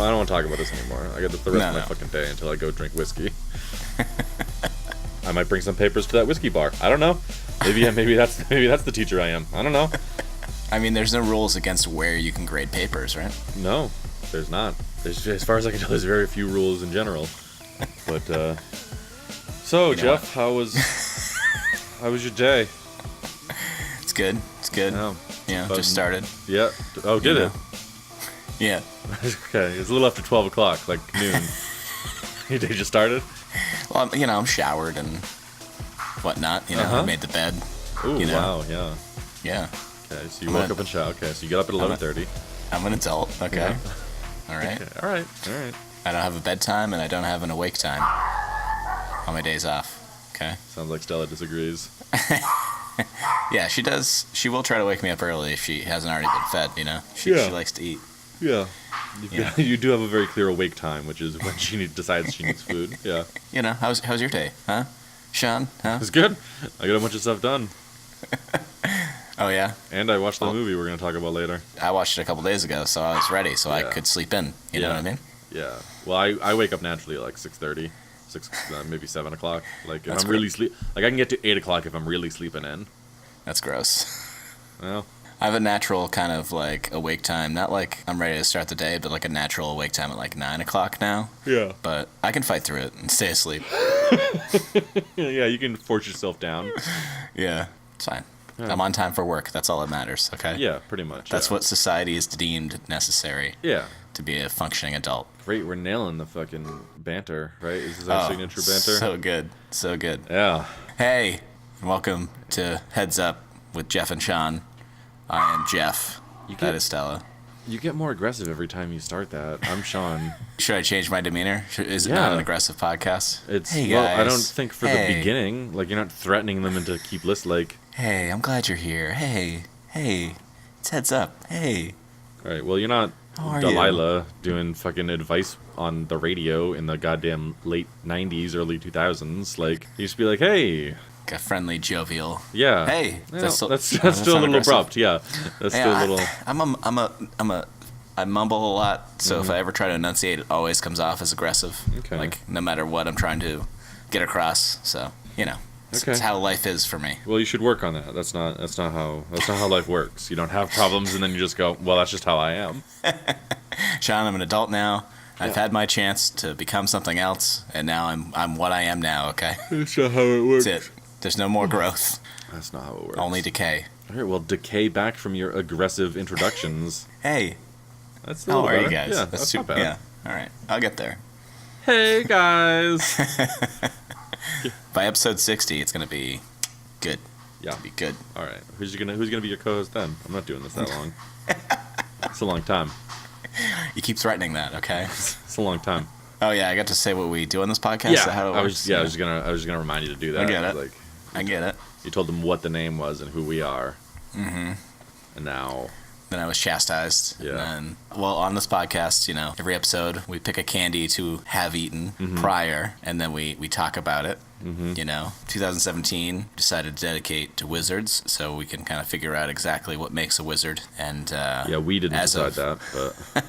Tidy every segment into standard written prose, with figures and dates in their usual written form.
don't want to talk about this anymore. I got the rest of my fucking day until I go drink whiskey. I might bring some papers to that whiskey bar. I don't know. Maybe that's the teacher I am. I don't know. I mean, there's no rules against where you can grade papers, right? No, there's not. As far as I can tell, there's very few rules in general. But so Jeff, how was your day? It's good. Yeah. Just started. Yeah. Oh, did it? Yeah. Okay, it's a little after 12 o'clock, like noon. Your day just started? Well, I'm showered and whatnot. I made the bed. Ooh, wow, yeah. Yeah. Okay, so you woke up and showered. Okay, so you get up at 11:30. I'm an adult. Okay. Yeah. All right. Okay. All right. I don't have a bedtime and I don't have an awake time on my days off. Okay. Sounds like Stella disagrees. Yeah, she does. She will try to wake me up early if she hasn't already been fed. She likes to eat. Yeah. You do have a very clear awake time, which is when she decides she needs food. Yeah. How's your day, huh, Sean? Huh? It's good. I got a bunch of stuff done. Oh yeah. And I watched the movie we're gonna talk about later. I watched it a couple days ago, so I was ready, so I could sleep in. You know what I mean? Yeah. Well, I wake up naturally at like 6:30, maybe 7 o'clock. Like if I'm really I can get to 8 o'clock if I'm really sleeping in. That's gross. Well. I have a natural kind of like awake time, not like I'm ready to start the day, but like a natural awake time at like 9 o'clock now. Yeah. But I can fight through it and stay asleep. Yeah, you can force yourself down. Yeah, it's fine. Yeah. I'm on time for work. That's all that matters, okay? Yeah, pretty much. That's what society is deemed necessary. Yeah. To be a functioning adult. Great, we're nailing the fucking banter, right? Is this our signature banter? So good. So good. Yeah. Hey, welcome to Heads Up with Jeff and Sean. I am Jeff. That is Stella. You get more aggressive every time you start that. I'm Sean. Should I change my demeanor? Is it not an aggressive podcast? Hey guys. Well, I don't think for the beginning. Like, you're not threatening them into keep listening. Like, hey, I'm glad you're here. Hey, it's Heads Up. Hey. All right. Well, you're not Delilah doing fucking advice on the radio in the goddamn late 90s, early 2000s. Like, you just be like, hey. A friendly, jovial. Yeah. Hey. That's still a little abrupt. Yeah. That's still a little. I mumble a lot, so if I ever try to enunciate, it always comes off as aggressive. Okay. Like, no matter what I'm trying to get across. So, it's how life is for me. Well, you should work on that. That's not how life works. You don't have problems and then you just go, well, that's just how I am. Sean, I'm an adult now. I've had my chance to become something else, and now I'm what I am now, okay? That's not how it works. That's it. There's no more growth. That's not how it works. Only decay. All right, well, decay back from your aggressive introductions. Hey. That's a little better. How are you guys? Yeah, that's not bad. Yeah, all right. I'll get there. Hey, guys. By episode 60, it's going to be good. Yeah. It'll be good. All right. Who's gonna be your co-host then? I'm not doing this that long. It's a long time. You keep threatening that, okay? It's a long time. Oh, yeah, I got to say what we do on this podcast? Yeah, how it works? I was just gonna remind you to do that. I get it. I get it. You told them what the name was and who we are. Mm-hmm. And now... Then I was chastised. Yeah. And then, on this podcast, every episode we pick a candy to have eaten prior, and then we talk about it. Mm-hmm. 2017 decided to dedicate to wizards, so we can kind of figure out exactly what makes a wizard. And we didn't decide that, but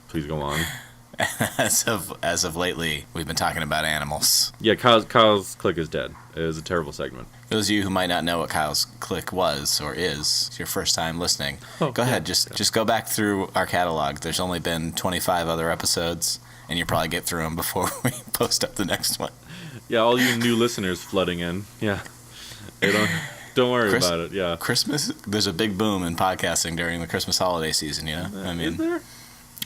please go on. As of lately, we've been talking about animals. Yeah, Kyle's Click is dead. It was a terrible segment. Those of you who might not know what Kyle's Click was or is, it's your first time listening. Go ahead, just go back through our catalog. There's only been 25 other episodes, and you'll probably get through them before we post up the next one. Yeah, all you new listeners flooding in. Yeah, hey, don't worry about it. Yeah, Christmas. There's a big boom in podcasting during the Christmas holiday season. Is there?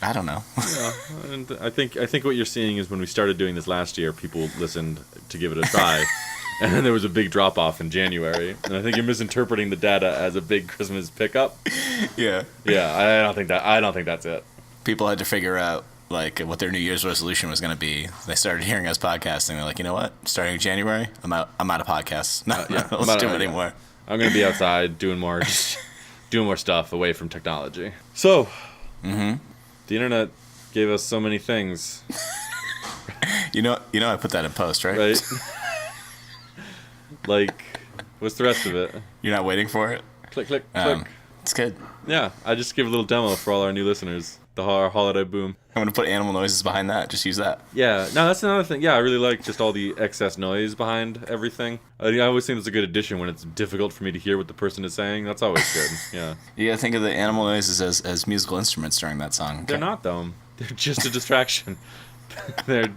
I don't know. Yeah, and I think what you're seeing is when we started doing this last year, people listened to give it a try, and then there was a big drop off in January. And I think you're misinterpreting the data as a big Christmas pickup. Yeah. Yeah, I don't think that's it. People had to figure out like what their New Year's resolution was going to be. They started hearing us podcasting. They're like, you know what? Starting in January, I'm out of podcasts. Let's do it anymore. I'm going to be outside doing more stuff away from technology. So. Mm-hmm. The internet gave us so many things. I put that in post, right? Right. Like, what's the rest of it? You're not waiting for it? Click, click, click. It's good. Yeah, I just gave a little demo for all our new listeners. the holiday boom. I'm gonna put animal noises behind that. Just use that. Yeah, no, that's another thing. Yeah, I really like just all the excess noise behind everything. I always think it's a good addition when it's difficult for me to hear what the person is saying. That's always good. Yeah. You gotta think of the animal noises as musical instruments during that song. They're not, though. They're just a distraction. they're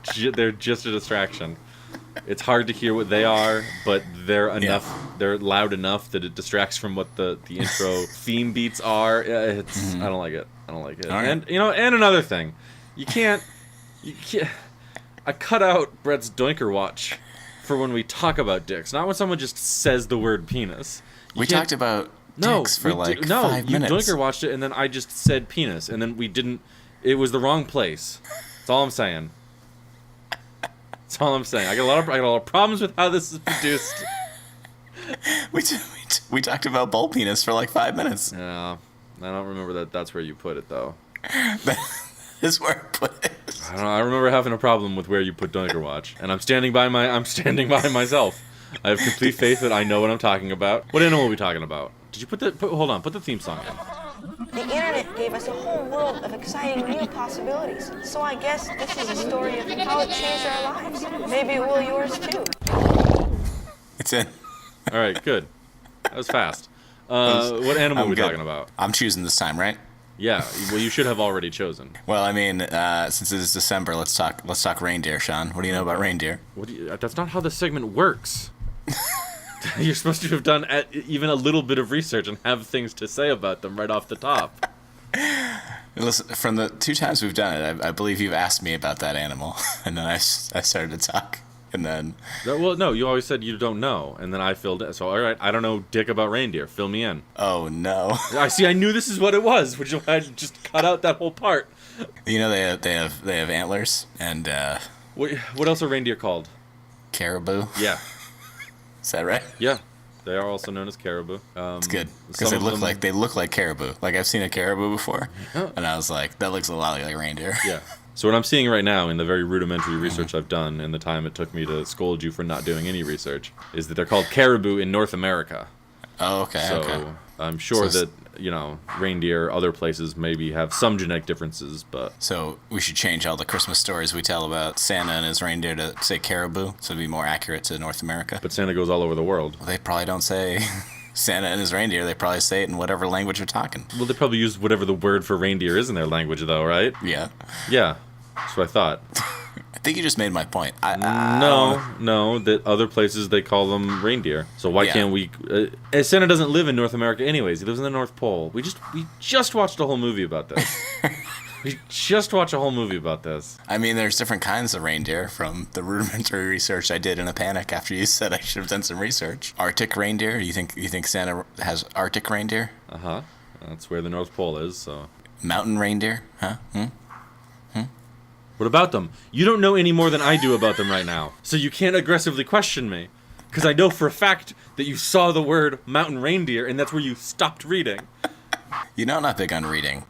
just a distraction. It's hard to hear what they are, but they're enough. Yeah. They're loud enough that it distracts from what the intro theme beats are. It's I don't like it. I don't like it. Right. And and another thing, you can't. I cut out Brett's Doinker Watch for when we talk about dicks, not when someone just says the word penis. We talked about dicks for 5 minutes. You Doinker watched it, and then I just said penis, and then we didn't. It was the wrong place. That's all I'm saying. That's all I'm saying. I got a lot of problems with how this is produced. we talked about bull penis for 5 minutes. Yeah, I don't remember that. That's where you put it, though. That is where I put it. I don't know. I remember having a problem with where you put Doinker Watch, and I'm standing by myself. I have complete faith that I know what I'm talking about. What animal are we talking about? Did you put the theme song in? The internet gave us a whole world of exciting new possibilities. So I guess this is a story of how it changed our lives. Maybe it will yours too. It's in. All right, good. That was fast. What animal are we talking about? I'm choosing this time, right? Yeah. Well, you should have already chosen. Well, I mean, since it is December, let's talk reindeer, Sean. What do you know about reindeer? That's not how the segment works. You're supposed to have done even a little bit of research and have things to say about them right off the top. Listen, from the 2 times we've done it, I believe you've asked me about that animal, and then I started to talk, and then... Well, no, you always said you don't know, and then I filled in. So, all right, I don't know dick about reindeer. Fill me in. Oh, no. I knew this is what it was, which is why I just cut out that whole part. You know they have antlers, and... What else are reindeer called? Caribou. Yeah. Is that right? Yeah, they are also known as caribou. It's good because they look like caribou. I've seen a caribou before, and I was like, that looks a lot like reindeer. Yeah. So what I'm seeing right now in the very rudimentary research I've done in the time it took me to scold you for not doing any research is that they're called caribou in North America. Oh, okay. So okay. I'm sure that reindeer, other places maybe have some genetic differences, but... So we should change all the Christmas stories we tell about Santa and his reindeer to say caribou, so it'd be more accurate to North America. But Santa goes all over the world. Well, they probably don't say Santa and his reindeer. They probably say it in whatever language they're talking. Well, they probably use whatever the word for reindeer is in their language, though, right? Yeah. Yeah, that's what I thought. I think you just made my point. No, that other places they call them reindeer. So why can't we? Santa doesn't live in North America, anyways. He lives in the North Pole. We just watched a whole movie about this. I mean, there's different kinds of reindeer from the rudimentary research I did in a panic after you said I should have done some research. Arctic reindeer? You think Santa has Arctic reindeer? Uh-huh. That's where the North Pole is, so. Mountain reindeer? Huh? What about them? You don't know any more than I do about them right now, so you can't aggressively question me. Because I know for a fact that you saw the word mountain reindeer, and that's where you stopped reading. You know I'm not big on reading.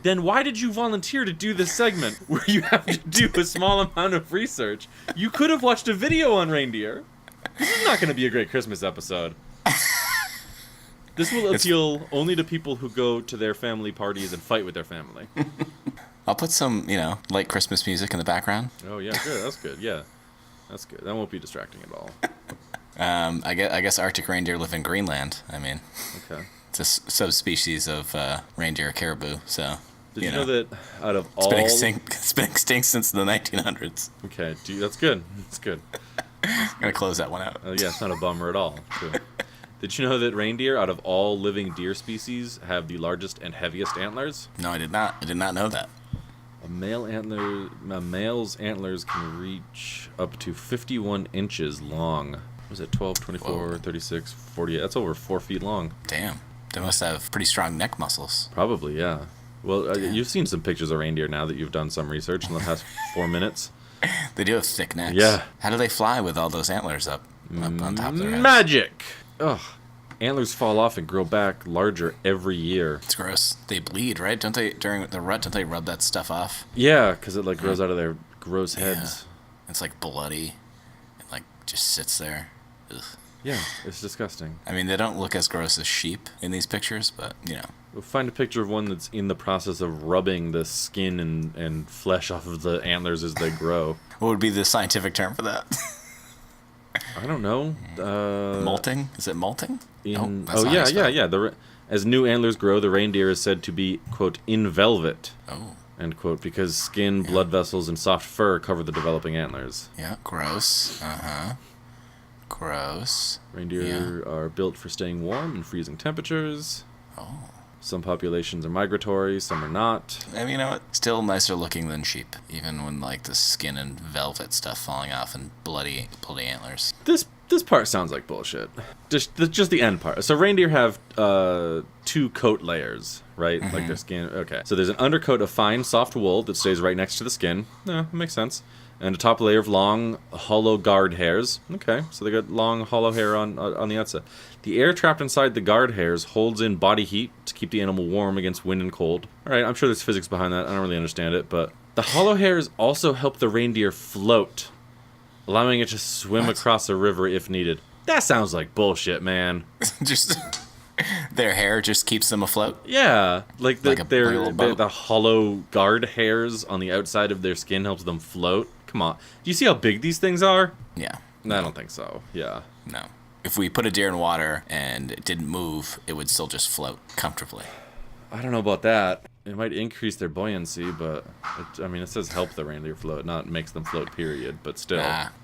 Then why did you volunteer to do this segment where you have to do a small amount of research? You could have watched a video on reindeer. This is not going to be a great Christmas episode. This will appeal only to people who go to their family parties and fight with their family. I'll put some, light Christmas music in the background. Oh, yeah, good. That's good. Yeah, that's good. That won't be distracting at all. I guess Arctic reindeer live in Greenland. I mean, okay. It's a subspecies of reindeer caribou. So, Did you know that out of all... It's been extinct since the 1900s. Okay, that's good. That's good. I'm going to close that one out. Yeah, it's not a bummer at all. True. Did you know that reindeer, out of all living deer species, have the largest and heaviest antlers? No, I did not. I did not know that. A male's antlers can reach up to 51 inches long. Was it 12, 24, Whoa. 36, 48? That's over 4 feet long. Damn. They must have pretty strong neck muscles. Probably, yeah. Well, you've seen some pictures of reindeer now that you've done some research in the past 4 minutes. They do have thick necks. Yeah. How do they fly with all those antlers up on top of their heads? Magic! Ugh. Antlers fall off and grow back larger every year. It's gross. They bleed, right? Don't they, during the rut, don't they rub that stuff off? Yeah, because it grows out of their gross heads. Yeah. It's bloody. It just sits there. Ugh. Yeah, it's disgusting. I mean, they don't look as gross as sheep in these pictures, but, you know. We'll find a picture of one that's in the process of rubbing the skin and flesh off of the antlers as they grow. What would be the scientific term for that? I don't know. Molting? Is it molting? As new antlers grow, the reindeer is said to be, quote, in velvet, Oh. end quote, because skin, blood vessels, and soft fur cover the developing antlers. Yeah, gross. Gross. Reindeer are built for staying warm in freezing temperatures. Oh. Some populations are migratory, some are not. I mean, you know what? Still nicer looking than sheep, even when, like, the skin and velvet stuff falling off and bloody antlers. This part sounds like bullshit. Just the end part. So reindeer have 2 coat layers, right? Like their skin. Okay. So there's an undercoat of fine, soft wool that stays right next to the skin. Yeah, makes sense. And a top layer of long, hollow guard hairs. Okay, so they got long, hollow hair on the outside. The air trapped inside the guard hairs holds in body heat to keep the animal warm against wind and cold. All right, I'm sure there's physics behind that. I don't really understand it, but the hollow hairs also help the reindeer float, allowing it to swim across a river if needed. That sounds like bullshit, man. Just their hair just keeps them afloat. Yeah, like Like a little boat. the hollow guard hairs on the outside of their skin helps them float. Come on. Do you see how big these things are? Yeah. No, I don't think so. Yeah. No. If we put a deer in water and it didn't move, it would still just float comfortably. I don't know about that. It might increase their buoyancy, but it says help the reindeer float, not makes them float, period, but still.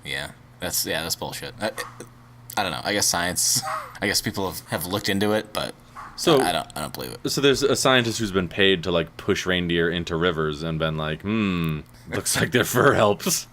Yeah. That's bullshit. I don't know. I guess science. I guess people have looked into it, but So I don't believe it. So there's a scientist who's been paid to like push reindeer into rivers and been like, looks like their fur helps.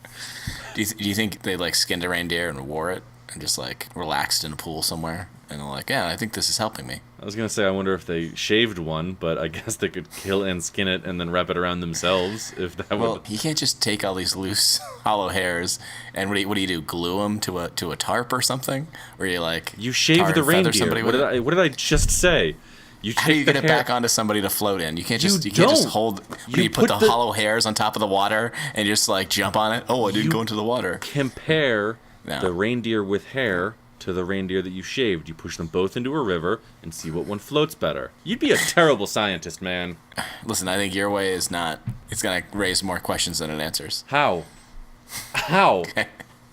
Do you think they like skinned a reindeer and wore it and just like relaxed in a pool somewhere and they're like, yeah, I think this is helping me. I was gonna say I wonder if they shaved one, but I guess they could kill and skin it and then wrap it around themselves if that Well, would. you can't just take all these loose hollow hairs and what do you do? Glue them to a tarp or something? Or you like You shaved tar the and feather reindeer. somebody What with did it? what did I just say? You How do you take get the it hair- back onto somebody to float in? You can't You just don't. hold. You You put put the the- hollow hairs on top of the water and just like jump on it. Oh, I didn't You go into the water. Compare No. the reindeer with hair to the reindeer that you shaved. You push them both into a river and see what one floats better. You'd be a terrible scientist, man. Listen, I think your way is not. It's gonna raise more questions than it answers. How? How?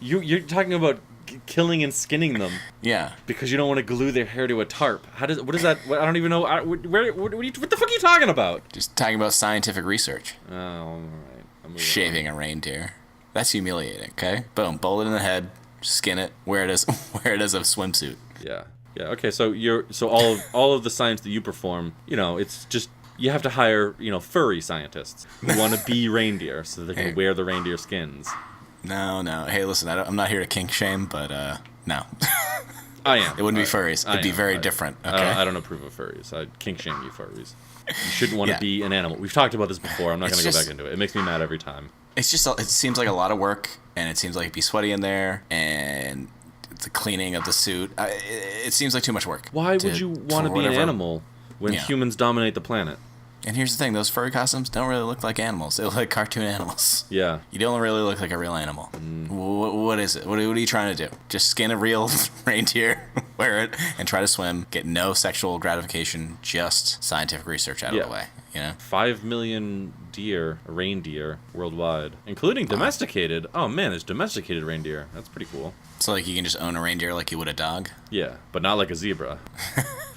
You're talking about killing and skinning them Yeah. because you don't want to glue their hair to a tarp. What is that? I don't even know. What the fuck are you talking about? Just talking about scientific research. Oh, all right. I'm moving Shaving a reindeer. That's humiliating. Okay. Boom. Bullet in the head. Skin it. Wear it as a swimsuit. on. Yeah. Yeah. Okay. So all of the science that you perform, it's just you have to hire furry scientists who want to be reindeer so they can Hey. wear the reindeer skins. No. Hey, listen. I'm not here to kink shame, but no. I am. It wouldn't be All furries. I It'd be am. very different. Okay. I don't approve of furries. I kink shame you furries. You shouldn't want to Yeah. be an animal. We've talked about this before. I'm not It's going to go just- back into it. It makes me mad every time. It's just, it seems like a lot of work, and it seems like it'd be sweaty in there, and the cleaning of the suit. It seems like too much work. Why would you want to for be an whatever- animal when Yeah. humans dominate the planet? And here's the thing, those furry costumes don't really look like animals. They look like cartoon animals. Yeah. You don't really look like a real animal. What is it? What are you trying to do? Just skin a real reindeer, wear it, and try to swim. Get no sexual gratification, just scientific research out Yeah. of the way. 5 million reindeer worldwide, including domesticated. Oh man, there's domesticated reindeer. That's pretty cool. So like you can just own a reindeer like you would a dog. Yeah, but not like a zebra.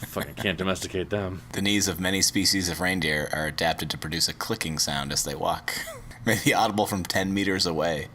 Fucking can't domesticate them. The knees of many species of reindeer are adapted to produce a clicking sound as they walk, maybe audible from 10 meters away.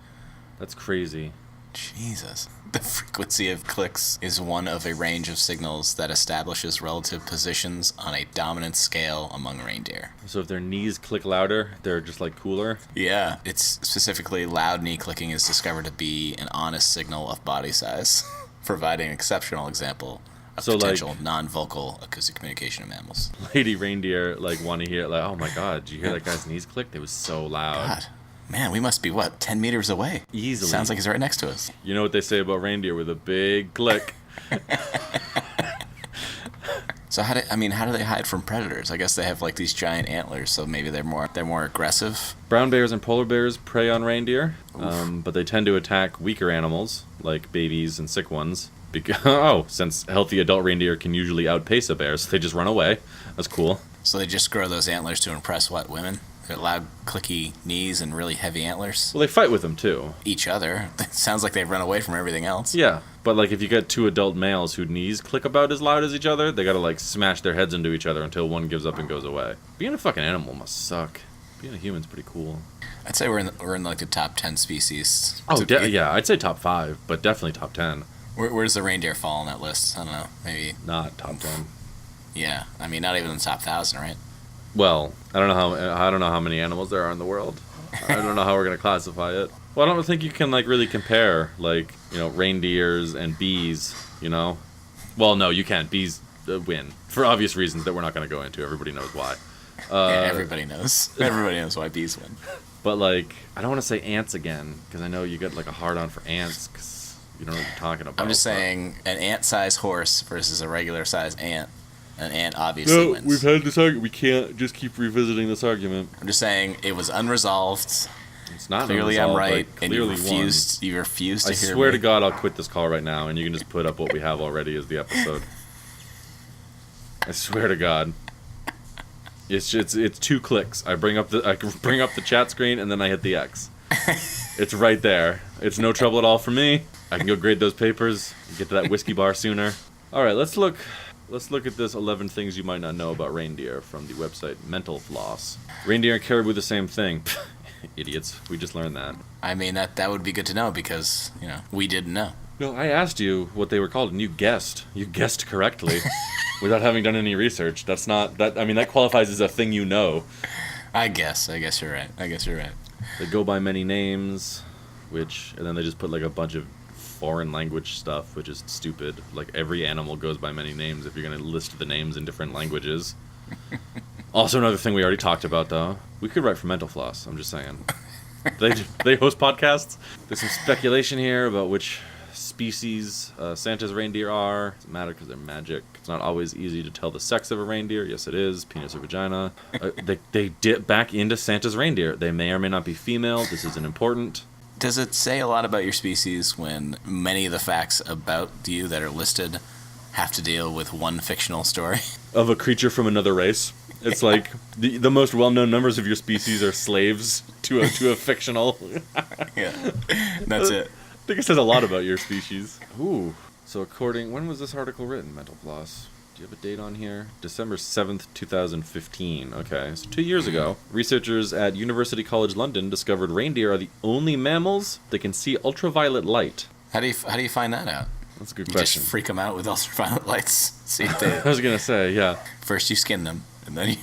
That's crazy. Jesus. The frequency of clicks is one of a range of signals that establishes relative positions on a dominant scale among reindeer. So if their knees click louder, they're just like cooler. Yeah, it's specifically loud knee clicking is discovered to be an honest signal of body size, providing an exceptional example of So, like- potential non-vocal acoustic communication in mammals. Lady reindeer want to hear it, like, oh my god, did you hear that guy's knees click? It was so loud. God, man, we must be, 10 meters away? Easily. Sounds like he's right next to us. You know what they say about reindeer with a big click? So how do they hide from predators? I guess they have like these giant antlers, so maybe they're more aggressive. Brown bears and polar bears prey on reindeer, but they tend to attack weaker animals, like babies and sick ones. Since healthy adult reindeer can usually outpace a bear, so they just run away. That's cool. So they just grow those antlers to impress what, women? They're loud, clicky knees and really heavy antlers? Well, they fight with them, too. Each other. It sounds like they run away from everything else. Yeah, but, like, if you get two adult males whose knees click about as loud as each other, they gotta, like, smash their heads into each other until one gives up and goes away. Being a fucking animal must suck. Being a human's pretty cool. I'd say we're in like, the top 10 species. Oh, yeah, I'd say top 5, but definitely top 10. Where does the reindeer fall on that list? I don't know. Maybe. Not top 10. Yeah, I mean, not even in the top 1,000, right? Well, I don't know how many animals there are in the world. I don't know how we're gonna classify it. Well, I don't think you can like really compare like reindeers and bees. Well, no, you can't. Bees win for obvious reasons that we're not gonna go into. Everybody knows why. Yeah, everybody knows. Everybody knows why bees win. But like, I don't want to say ants again because I know you get like a hard on for ants because you don't know what you're talking about. I'm just saying an ant-sized horse versus a regular-sized ant. An ant obviously wins. We've had this argument. We can't just keep revisiting this argument. I'm just saying it was unresolved. It's not clearly unresolved, I'm right, and you refused. You refused to hear me. I swear to God, I'll quit this call right now, and you can just put up what we have already as the episode. I swear to God. It's 2 clicks. I bring up the chat screen, and then I hit the X. It's right there. It's no trouble at all for me. I can go grade those papers, get to that whiskey bar sooner. All right, let's look at this 11 things you might not know about reindeer from the website Mental Floss. Reindeer and caribou the same thing. Idiots. We just learned that. I mean, that would be good to know because, we didn't know. No, I asked you what they were called, and you guessed. You guessed correctly without having done any research. That's not... that qualifies as a thing you know. I guess you're right. They go by many names, and then they just put, like, a bunch of foreign language stuff, which is stupid. Like, every animal goes by many names if you're going to list the names in different languages. Also, another thing we already talked about, though. We could write for Mental Floss, I'm just saying. They host podcasts. There's some speculation here about which species Santa's reindeer are. It doesn't matter because they're magic. It's not always easy to tell the sex of a reindeer. Yes, it is. Penis or vagina. They dip back into Santa's reindeer. They may or may not be female. This isn't important. Does it say a lot about your species when many of the facts about you that are listed have to deal with one fictional story? Of a creature from another race. It's like the most well-known members of your species are slaves to a fictional. Yeah, that's it. I think it says a lot about your species. Ooh. So when was this article written, Mental Floss? Do you have a date on here? December 7th, 2015. Okay, so 2 years ago, researchers at University College London discovered reindeer are the only mammals that can see ultraviolet light. How do you find that out? That's a good you question. Just freak them out with ultraviolet lights. See if they... I was gonna say, yeah. First you skin them, and then you...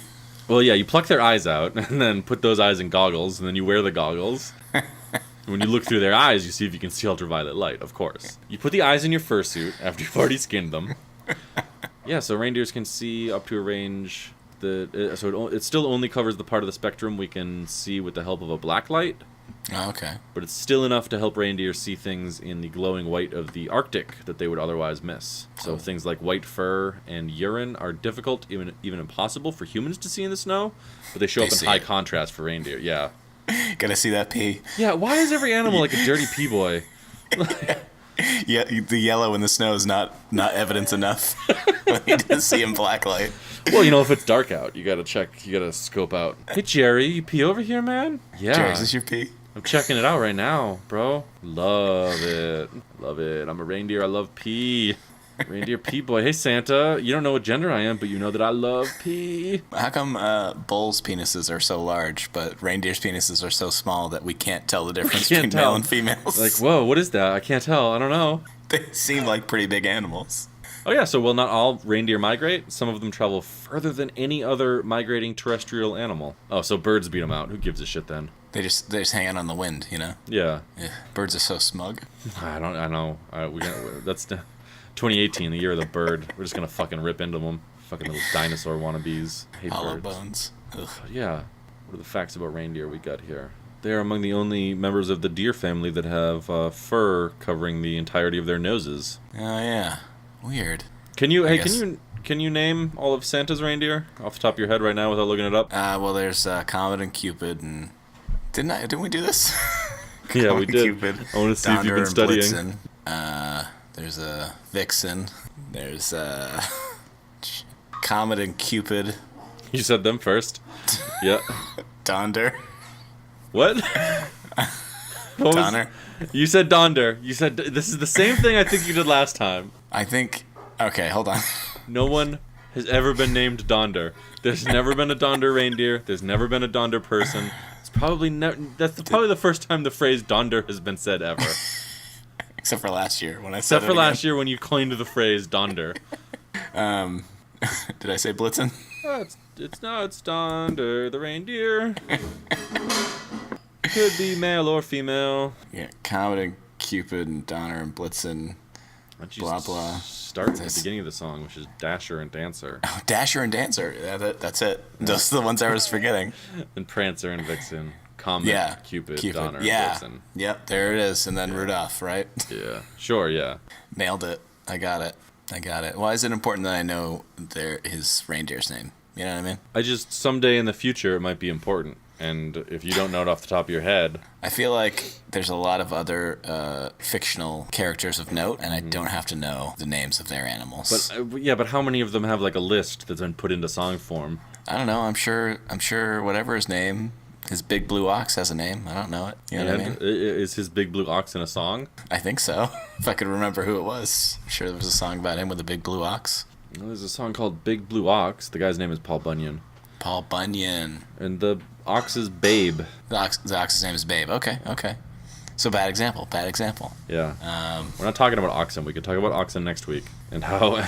Well, yeah, you pluck their eyes out, and then put those eyes in goggles, and then you wear the goggles. And when you look through their eyes, you see if you can see ultraviolet light, of course. You put the eyes in your fursuit after you've already skinned them. Yeah, so reindeers can see up to a range it still only covers the part of the spectrum we can see with the help of a black light. Oh, okay. But it's still enough to help reindeer see things in the glowing white of the Arctic that they would otherwise miss. So things like white fur and urine are difficult, even impossible for humans to see in the snow, but they show up in high contrast for reindeer. Yeah. Gotta see that pee. Yeah, why is every animal like a dirty pee boy? Yeah, the yellow in the snow is not evidence enough when you didn't see in black light. Well, if it's dark out, you gotta scope out. Hey, Jerry, you pee over here, man? Yeah. Jerry, is this your pee? I'm checking it out right now, bro. Love it. I'm a reindeer. I love pee. Reindeer pee boy. Hey, Santa, you don't know what gender I am, but you know that I love pee. How come bulls' penises are so large, but reindeers' penises are so small that we can't tell the difference between male and females? Like, whoa, what is that? I can't tell. I don't know. They seem like pretty big animals. Oh, yeah, so not all reindeer migrate. Some of them travel further than any other migrating terrestrial animal. Oh, so birds beat them out. Who gives a shit then? They just hang out on the wind, Yeah. Birds are so smug. I know. That's 2018, the year of the bird. We're just gonna fucking rip into them. Fucking little dinosaur wannabes. Hate Hollow birds. bones. Ugh. Yeah. What are the facts about reindeer we got here? They are among the only members of the deer family that have fur covering the entirety of their noses. Oh yeah. Weird. Can you name all of Santa's reindeer off the top of your head right now without looking it up? Well, there's Comet and Cupid, and didn't we do this? Yeah, we did. Cupid, I want to see if you've been studying. Blitzen. There's a Vixen. There's Comet and Cupid. You said them first. Yeah. Donder. What? What Donner. You said Donder. You said this is the same thing I think you did last time. I think. Okay, hold on. No one has ever been named Donder. There's never been a Donder reindeer. There's never been a Donder person. It's probably that's probably the first time the phrase Donder has been said ever. Except for last year when I said Except for last year when you coined the phrase Donder. Did I say Blitzen? Oh, it's Donder the reindeer. Could be male or female. Yeah, Comet and Cupid and Donner and Blitzen. Why don't you Blah, blah. start at the beginning of the song, which is Dasher and Dancer. Oh, Dasher and Dancer. Yeah, that's it. Those are the ones I was forgetting. And Prancer and Vixen. Comet, Yeah. Cupid, Donner, Yeah. and Blitzen. Yep, there it is. And then Rudolph, right? Yeah. Sure, yeah. Nailed it. I got it. Why is it important that I know his reindeer's name? You know what I mean? Someday in the future, it might be important. And if you don't know it off the top of your head... I feel like there's a lot of other fictional characters of note, and I don't have to know the names of their animals. But how many of them have like a list that's been put into song form? I don't know. I'm sure whatever his name, his big blue ox has a name. I don't know it. You know what I mean? Is his big blue ox in a song? I think so. If I could remember who it was. I'm sure there was a song about him with a big blue ox. Well, there's a song called Big Blue Ox. The guy's name is Paul Bunyan. Paul Bunyan. And the ox is Babe. The ox's name is Babe. Okay. So bad example. Yeah. We're not talking about oxen. We could talk about oxen next week. And how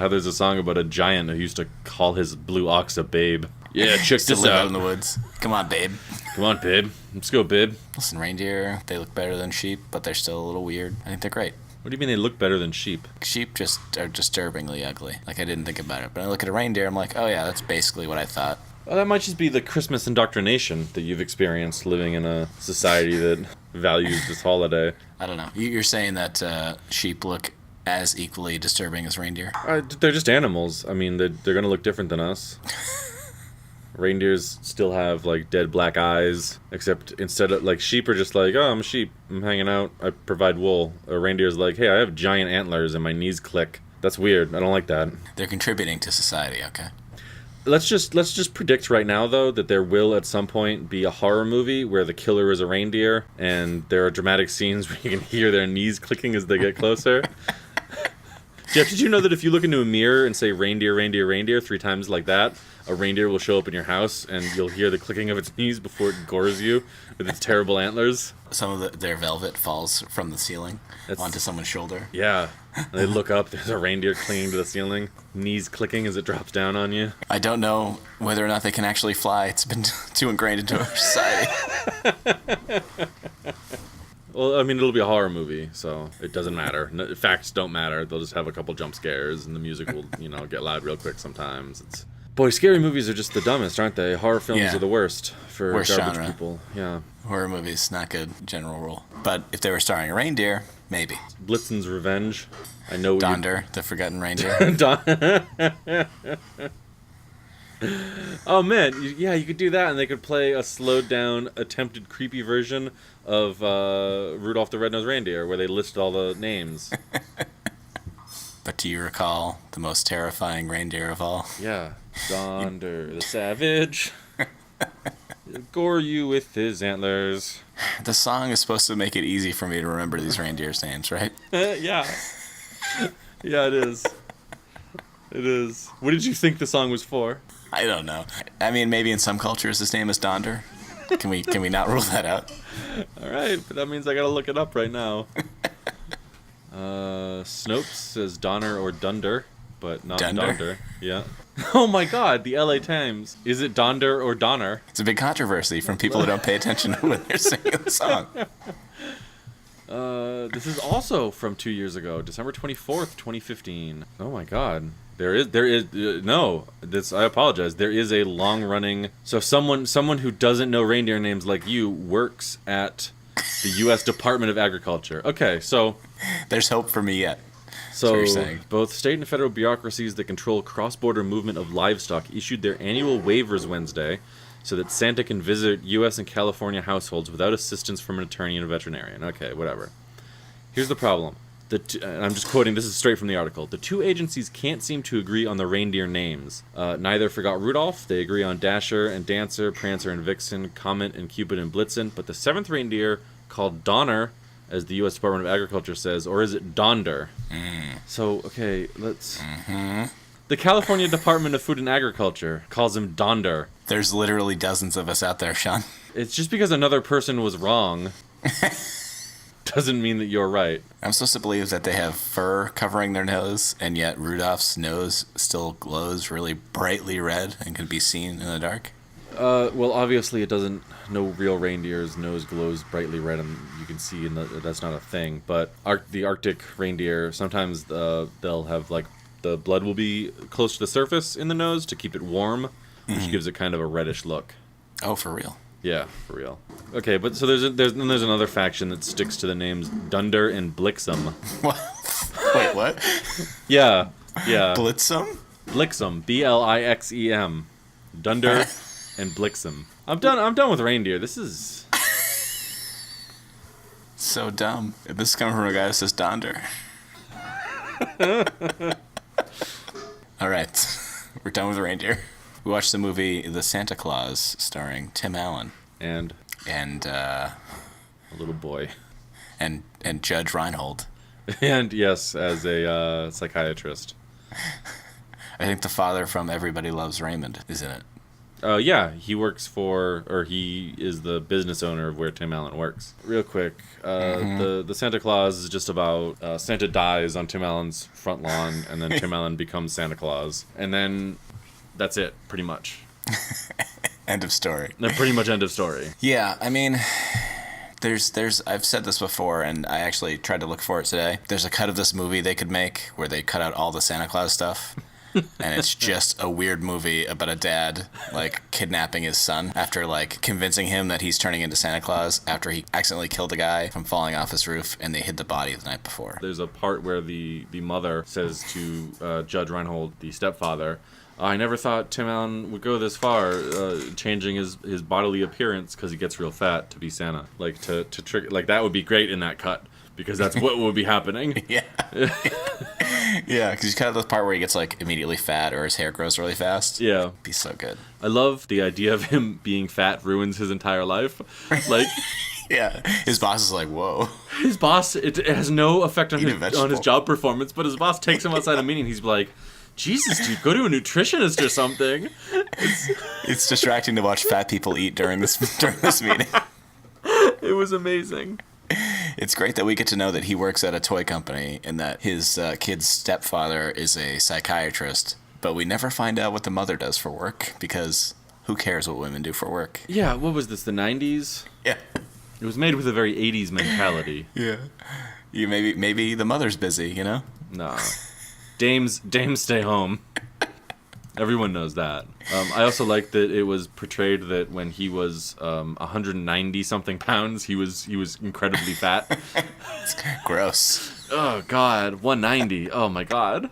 there's a song about a giant who used to call his blue ox a babe. Yeah, check To this live out out. in the woods. Come on, Babe. Come on, babe. Let's go, babe. Listen, reindeer, they look better than sheep, but they're still a little weird. I think they're great. What do you mean they look better than sheep? Sheep just are disturbingly ugly. Like, I didn't think about it. But I look at a reindeer, I'm like, oh yeah, that's basically what I thought. Well, that might just be the Christmas indoctrination that you've experienced living in a society that values this holiday. I don't know. You're saying that sheep look as equally disturbing as reindeer? They're just animals. I mean, they're going to look different than us. Reindeers still have, like, dead black eyes, except instead of, like, sheep are just like, oh, I'm a sheep. I'm hanging out. I provide wool. A reindeer's like, hey, I have giant antlers and my knees click. That's weird. I don't like that. They're contributing to society, okay? Let's just predict right now, though, that there will at some point be a horror movie where the killer is a reindeer, and there are dramatic scenes where you can hear their knees clicking as they get closer. Jeff, did you know that if you look into a mirror and say reindeer, reindeer, reindeer 3 times like that, a reindeer will show up in your house and you'll hear the clicking of its knees before it gores you with its terrible antlers? Some of their velvet falls from the ceiling onto someone's shoulder. Yeah. And they look up, there's a reindeer clinging to the ceiling, knees clicking as it drops down on you. I don't know whether or not they can actually fly. It's been too ingrained into our society. Well, I mean, it'll be a horror movie, so it doesn't matter. Facts don't matter. They'll just have a couple jump scares, and the music will, get loud real quick sometimes. Boy, scary movies are just the dumbest, aren't they? Horror films are the worst for Worst garbage genre. people. Yeah. Horror movies, not good, general rule. But if they were starring a reindeer, maybe. Blitzen's Revenge. I know. Donder, the forgotten reindeer. Oh man, you could do that, and they could play a slowed down, attempted creepy version of Rudolph the Red-Nosed Reindeer, where they list all the names. But do you recall the most terrifying reindeer of all? Yeah, Donder the Savage. He'll gore you with his antlers. The song is supposed to make it easy for me to remember these reindeers' names, right? Yeah. Yeah, it is. It is. What did you think the song was for? I don't know. I mean, maybe in some cultures his name is Donder. Can we not rule that out? All right, but that means I gotta look it up right now. Snopes says Donner or Dunder, but not Donder. Yeah. Oh my God, the LA Times. Is it Donder or Donner? It's a big controversy from people who don't pay attention when they're singing the song. This is also from 2 years ago, December 24th, 2015. Oh my God. There is no. This I apologize. There is a long-running. So someone who doesn't know reindeer names like you works at the U.S. Department of Agriculture. Okay, so there's hope for me yet. So both state and federal bureaucracies that control cross-border movement of livestock issued their annual waivers Wednesday, so that Santa can visit U.S. and California households without assistance from an attorney and a veterinarian. Okay, whatever. Here's the problem. I'm just quoting, this is straight from the article. The two agencies can't seem to agree on the reindeer names. Neither forgot Rudolph. They agree on Dasher and Dancer, Prancer and Vixen, Comet and Cupid and Blitzen. But the seventh reindeer, called Donner, as the U.S. Department of Agriculture says, or is it Donder? So, okay, let's... The California Department of Food and Agriculture calls him Donder. There's literally dozens of us out there, Sean. It's just because another person was wrong doesn't mean that you're right. I'm supposed to believe that they have fur covering their nose, and yet Rudolph's nose still glows really brightly red and can be seen in the dark. Well, obviously it doesn't. No real reindeer's nose glows brightly red, and you can see that's not a thing. But the Arctic reindeer, sometimes they'll have like the blood will be close to the surface in the nose to keep it warm, which gives it kind of a reddish look. Oh, for real? Yeah, for real. Okay, but so there's another faction that sticks to the names Dunder and Blixum. Wait, what? Yeah. Blitzum? Blixum, Blixem. Dunder and Blixum. I'm done with reindeer. This is so dumb. This is coming from a guy who says Donder. All right, we're done with reindeer. We watched the movie The Santa Claus, starring Tim Allen and a little boy and Judge Reinhold. And yes, as a psychiatrist. I think the father from Everybody Loves Raymond is in it. Yeah, he is the business owner of where Tim Allen works. Real quick, the Santa Claus is just about Santa dies on Tim Allen's front lawn, and then Tim Allen becomes Santa Claus, and then that's it, pretty much. End of story. Pretty much end of story. Yeah, I mean, I've said this before, and I actually tried to look for it today. There's a cut of this movie they could make where they cut out all the Santa Claus stuff. And it's just a weird movie about a dad, like, kidnapping his son after, like, convincing him that he's turning into Santa Claus after he accidentally killed a guy from falling off his roof, and they hid the body the night before. There's a part where the mother says to Judge Reinhold, the stepfather, I never thought Tim Allen would go this far, changing his bodily appearance because he gets real fat to be Santa. Like, to trick, like, that would be great in that cut, because that's what would be happening. Yeah. Yeah, because he's kind of the part where he gets, like, immediately fat or his hair grows really fast. Yeah. It'd be so good. I love the idea of him being fat ruins his entire life. Like, yeah. His boss is like, whoa. His boss, it has no effect on his job performance, but his boss takes him outside a meeting. He's like, Jesus, dude, go to a nutritionist or something. It's distracting to watch fat people eat during this meeting. It was amazing. It's great that we get to know that he works at a toy company and that his kid's stepfather is a psychiatrist, but we never find out what the mother does for work, because who cares what women do for work? Yeah, what was this, the 90s? Yeah. It was made with a very 80s mentality. Yeah. Maybe the mother's busy, you know? No. Dames stay home. Everyone knows that. I also like that it was portrayed that when he was 190 something pounds, he was incredibly fat. It's gross. Oh God, 190. Oh my God.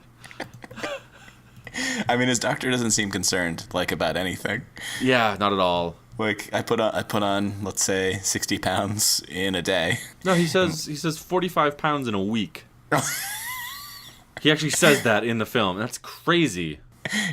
I mean, his doctor doesn't seem concerned about anything. Yeah, not at all. Like, I put on, let's say, 60 pounds in a day. No, he says 45 pounds in a week. He actually says that in the film. That's crazy.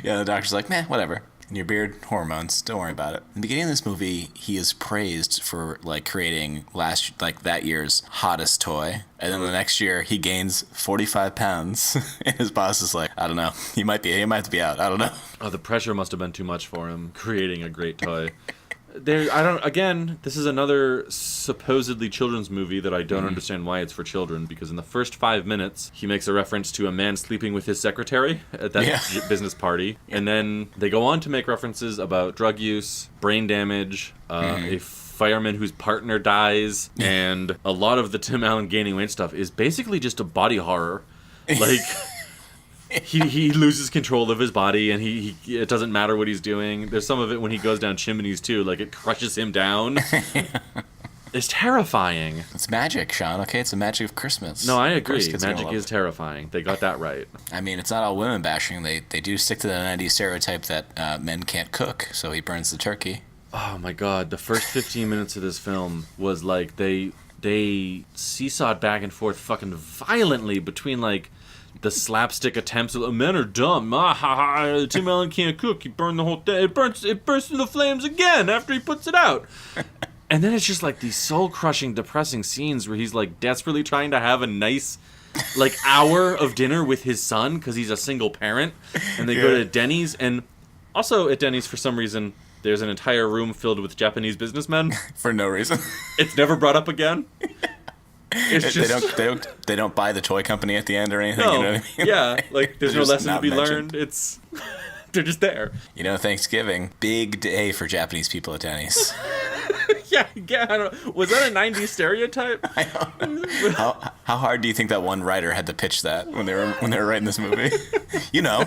Yeah, the doctor's like, meh, whatever. And your beard, hormones, don't worry about it. In the beginning of this movie, he is praised for, creating that year's hottest toy. And then the next year, he gains 45 pounds. And his boss is like, I don't know. He might have to be out. I don't know. Oh, the pressure must have been too much for him, creating a great toy. This is another supposedly children's movie that I don't understand why it's for children, because in the first 5 minutes, he makes a reference to a man sleeping with his secretary at that business party. And then they go on to make references about drug use, brain damage, a fireman whose partner dies, and a lot of the Tim Allen gaining weight stuff is basically just a body horror. Like... He loses control of his body, and it doesn't matter what he's doing. There's some of it when he goes down chimneys too, like it crushes him down. It's terrifying. It's magic, Sean. Okay, it's the magic of Christmas. No, I agree. Magic is terrifying. They got that right. I mean, it's not all women bashing. They do stick to the 90s stereotype that men can't cook, so he burns the turkey. Oh my God, the first 15 minutes of this film was like they they seesawed back and forth fucking violently between, like, the slapstick attempts of men are dumb. Ah, ha, ha, Tim Allen can't cook. He burned the whole thing. It bursts into flames again after he puts it out. And then it's just like these soul-crushing, depressing scenes where he's like desperately trying to have a nice, like, hour of dinner with his son because he's a single parent. And they go to Denny's. And also at Denny's, for some reason, there's an entire room filled with Japanese businessmen. For no reason. It's never brought up again. It's just... They don't buy the toy company at the end or anything. No, you know what I mean? yeah, like there's no just lesson to not be mentioned. learned. It's they're just there. You know, Thanksgiving, big day for Japanese people at Denny's. Yeah. I don't know. Was that a '90s stereotype? How hard do you think that one writer had to pitch that when they were writing this movie? You know,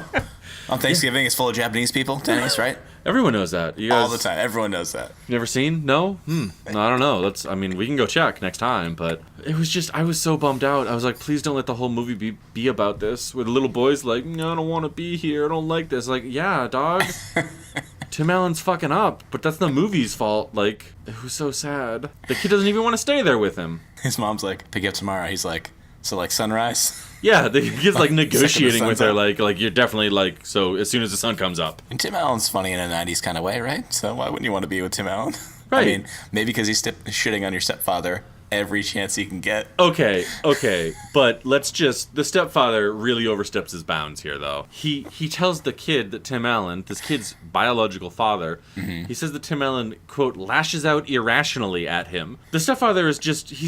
on Thanksgiving it's full of Japanese people. Denny's, right? Everyone knows that. You guys All the time. Everyone knows that. never seen? No? No, I don't know. We can go check next time, but it was just, I was so bummed out. I was like, please don't let the whole movie be about this. Where the little boy's like, no, I don't want to be here. I don't like this. Like, yeah, dog. Tim Allen's fucking up, but that's the movie's fault. Like, it was so sad. The kid doesn't even want to stay there with him. His mom's like, pick you up tomorrow. He's like, so like sunrise? Yeah, the kid's like negotiating with her, sun's like you're definitely like, so as soon as the sun comes up. And Tim Allen's funny in a 90s kind of way, right? So why wouldn't you want to be with Tim Allen? Right. I mean, maybe because he's shitting on your stepfather every chance he can get. Okay, but the stepfather really oversteps his bounds here, though. He tells the kid that Tim Allen, this kid's biological father, he says that Tim Allen, quote, lashes out irrationally at him. The stepfather he's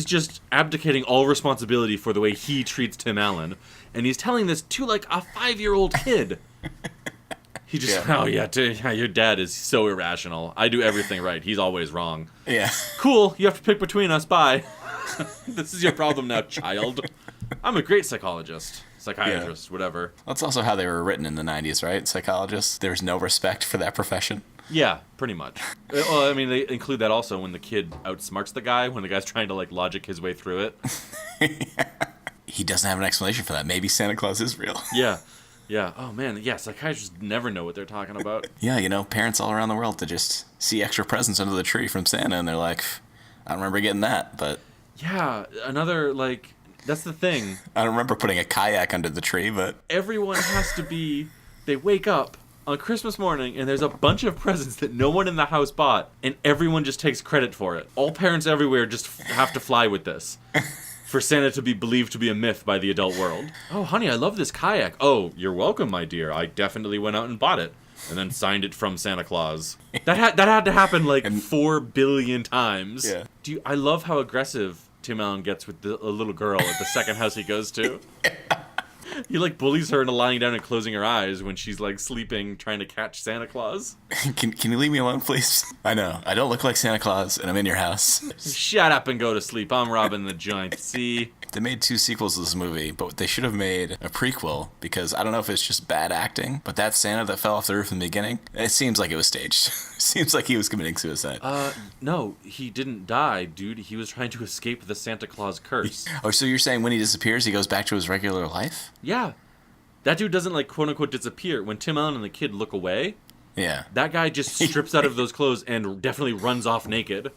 just abdicating all responsibility for the way he treats Tim Allen, and he's telling this to, like, a 5-year-old kid. He just, your dad is so irrational. I do everything right. He's always wrong. Yeah. Cool, you have to pick between us. Bye. This is your problem now, child. I'm a great psychiatrist, whatever. That's also how they were written in the 90s, right? Psychologists. There's no respect for that profession. Yeah, pretty much. Well, I mean, they include that also when the kid outsmarts the guy, when the guy's trying to, like, logic his way through it. He doesn't have an explanation for that. Maybe Santa Claus is real. Yeah. Oh, man. Yeah, psychiatrists never know what they're talking about. Yeah, you know, parents all around the world to just see extra presents under the tree from Santa, and they're like, I don't remember getting that, but... Yeah, another, like... That's the thing. I don't remember putting a kayak under the tree, but... Everyone has to be... They wake up on Christmas morning, and there's a bunch of presents that no one in the house bought, and everyone just takes credit for it. All parents everywhere just have to fly with this. For Santa to be believed to be a myth by the adult world. Oh, honey, I love this kayak. Oh, you're welcome, my dear. I definitely went out and bought it. And then signed it from Santa Claus. That had to happen like 4 billion times. Yeah. I love how aggressive Tim Allen gets with a little girl at the second house he goes to. He, like, bullies her into lying down and closing her eyes when she's, like, sleeping, trying to catch Santa Claus. Can you leave me alone, please? I know. I don't look like Santa Claus, and I'm in your house. Shut up and go to sleep. I'm robbing the joint. See? They made 2 sequels to this movie, but they should have made a prequel, because I don't know if it's just bad acting, but that Santa that fell off the roof in the beginning, it seems like it was staged. Seems like he was committing suicide. No, he didn't die, dude. He was trying to escape the Santa Claus curse. Oh, so you're saying when he disappears, he goes back to his regular life? Yeah. That dude doesn't, like, quote-unquote disappear. When Tim Allen and the kid look away, yeah, that guy just strips out of those clothes and definitely runs off naked.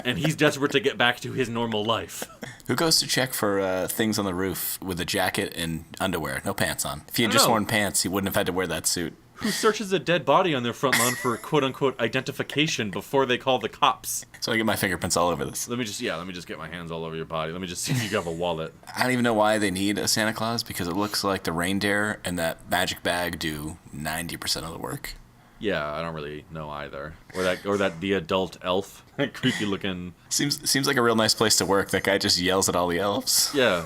And he's desperate to get back to his normal life. Who goes to check for things on the roof with a jacket and underwear, no pants on? If he had just worn pants, he wouldn't have had to wear that suit. Who searches a dead body on their front lawn for quote-unquote identification before they call the cops? So I get my fingerprints all over this. Let me just get my hands all over your body. Let me just see if you have a wallet. I don't even know why they need a Santa Claus, because it looks like the reindeer and that magic bag do 90% of the work. Yeah, I don't really know either. Or that the adult elf, creepy looking. Seems like a real nice place to work. That guy just yells at all the elves. Yeah.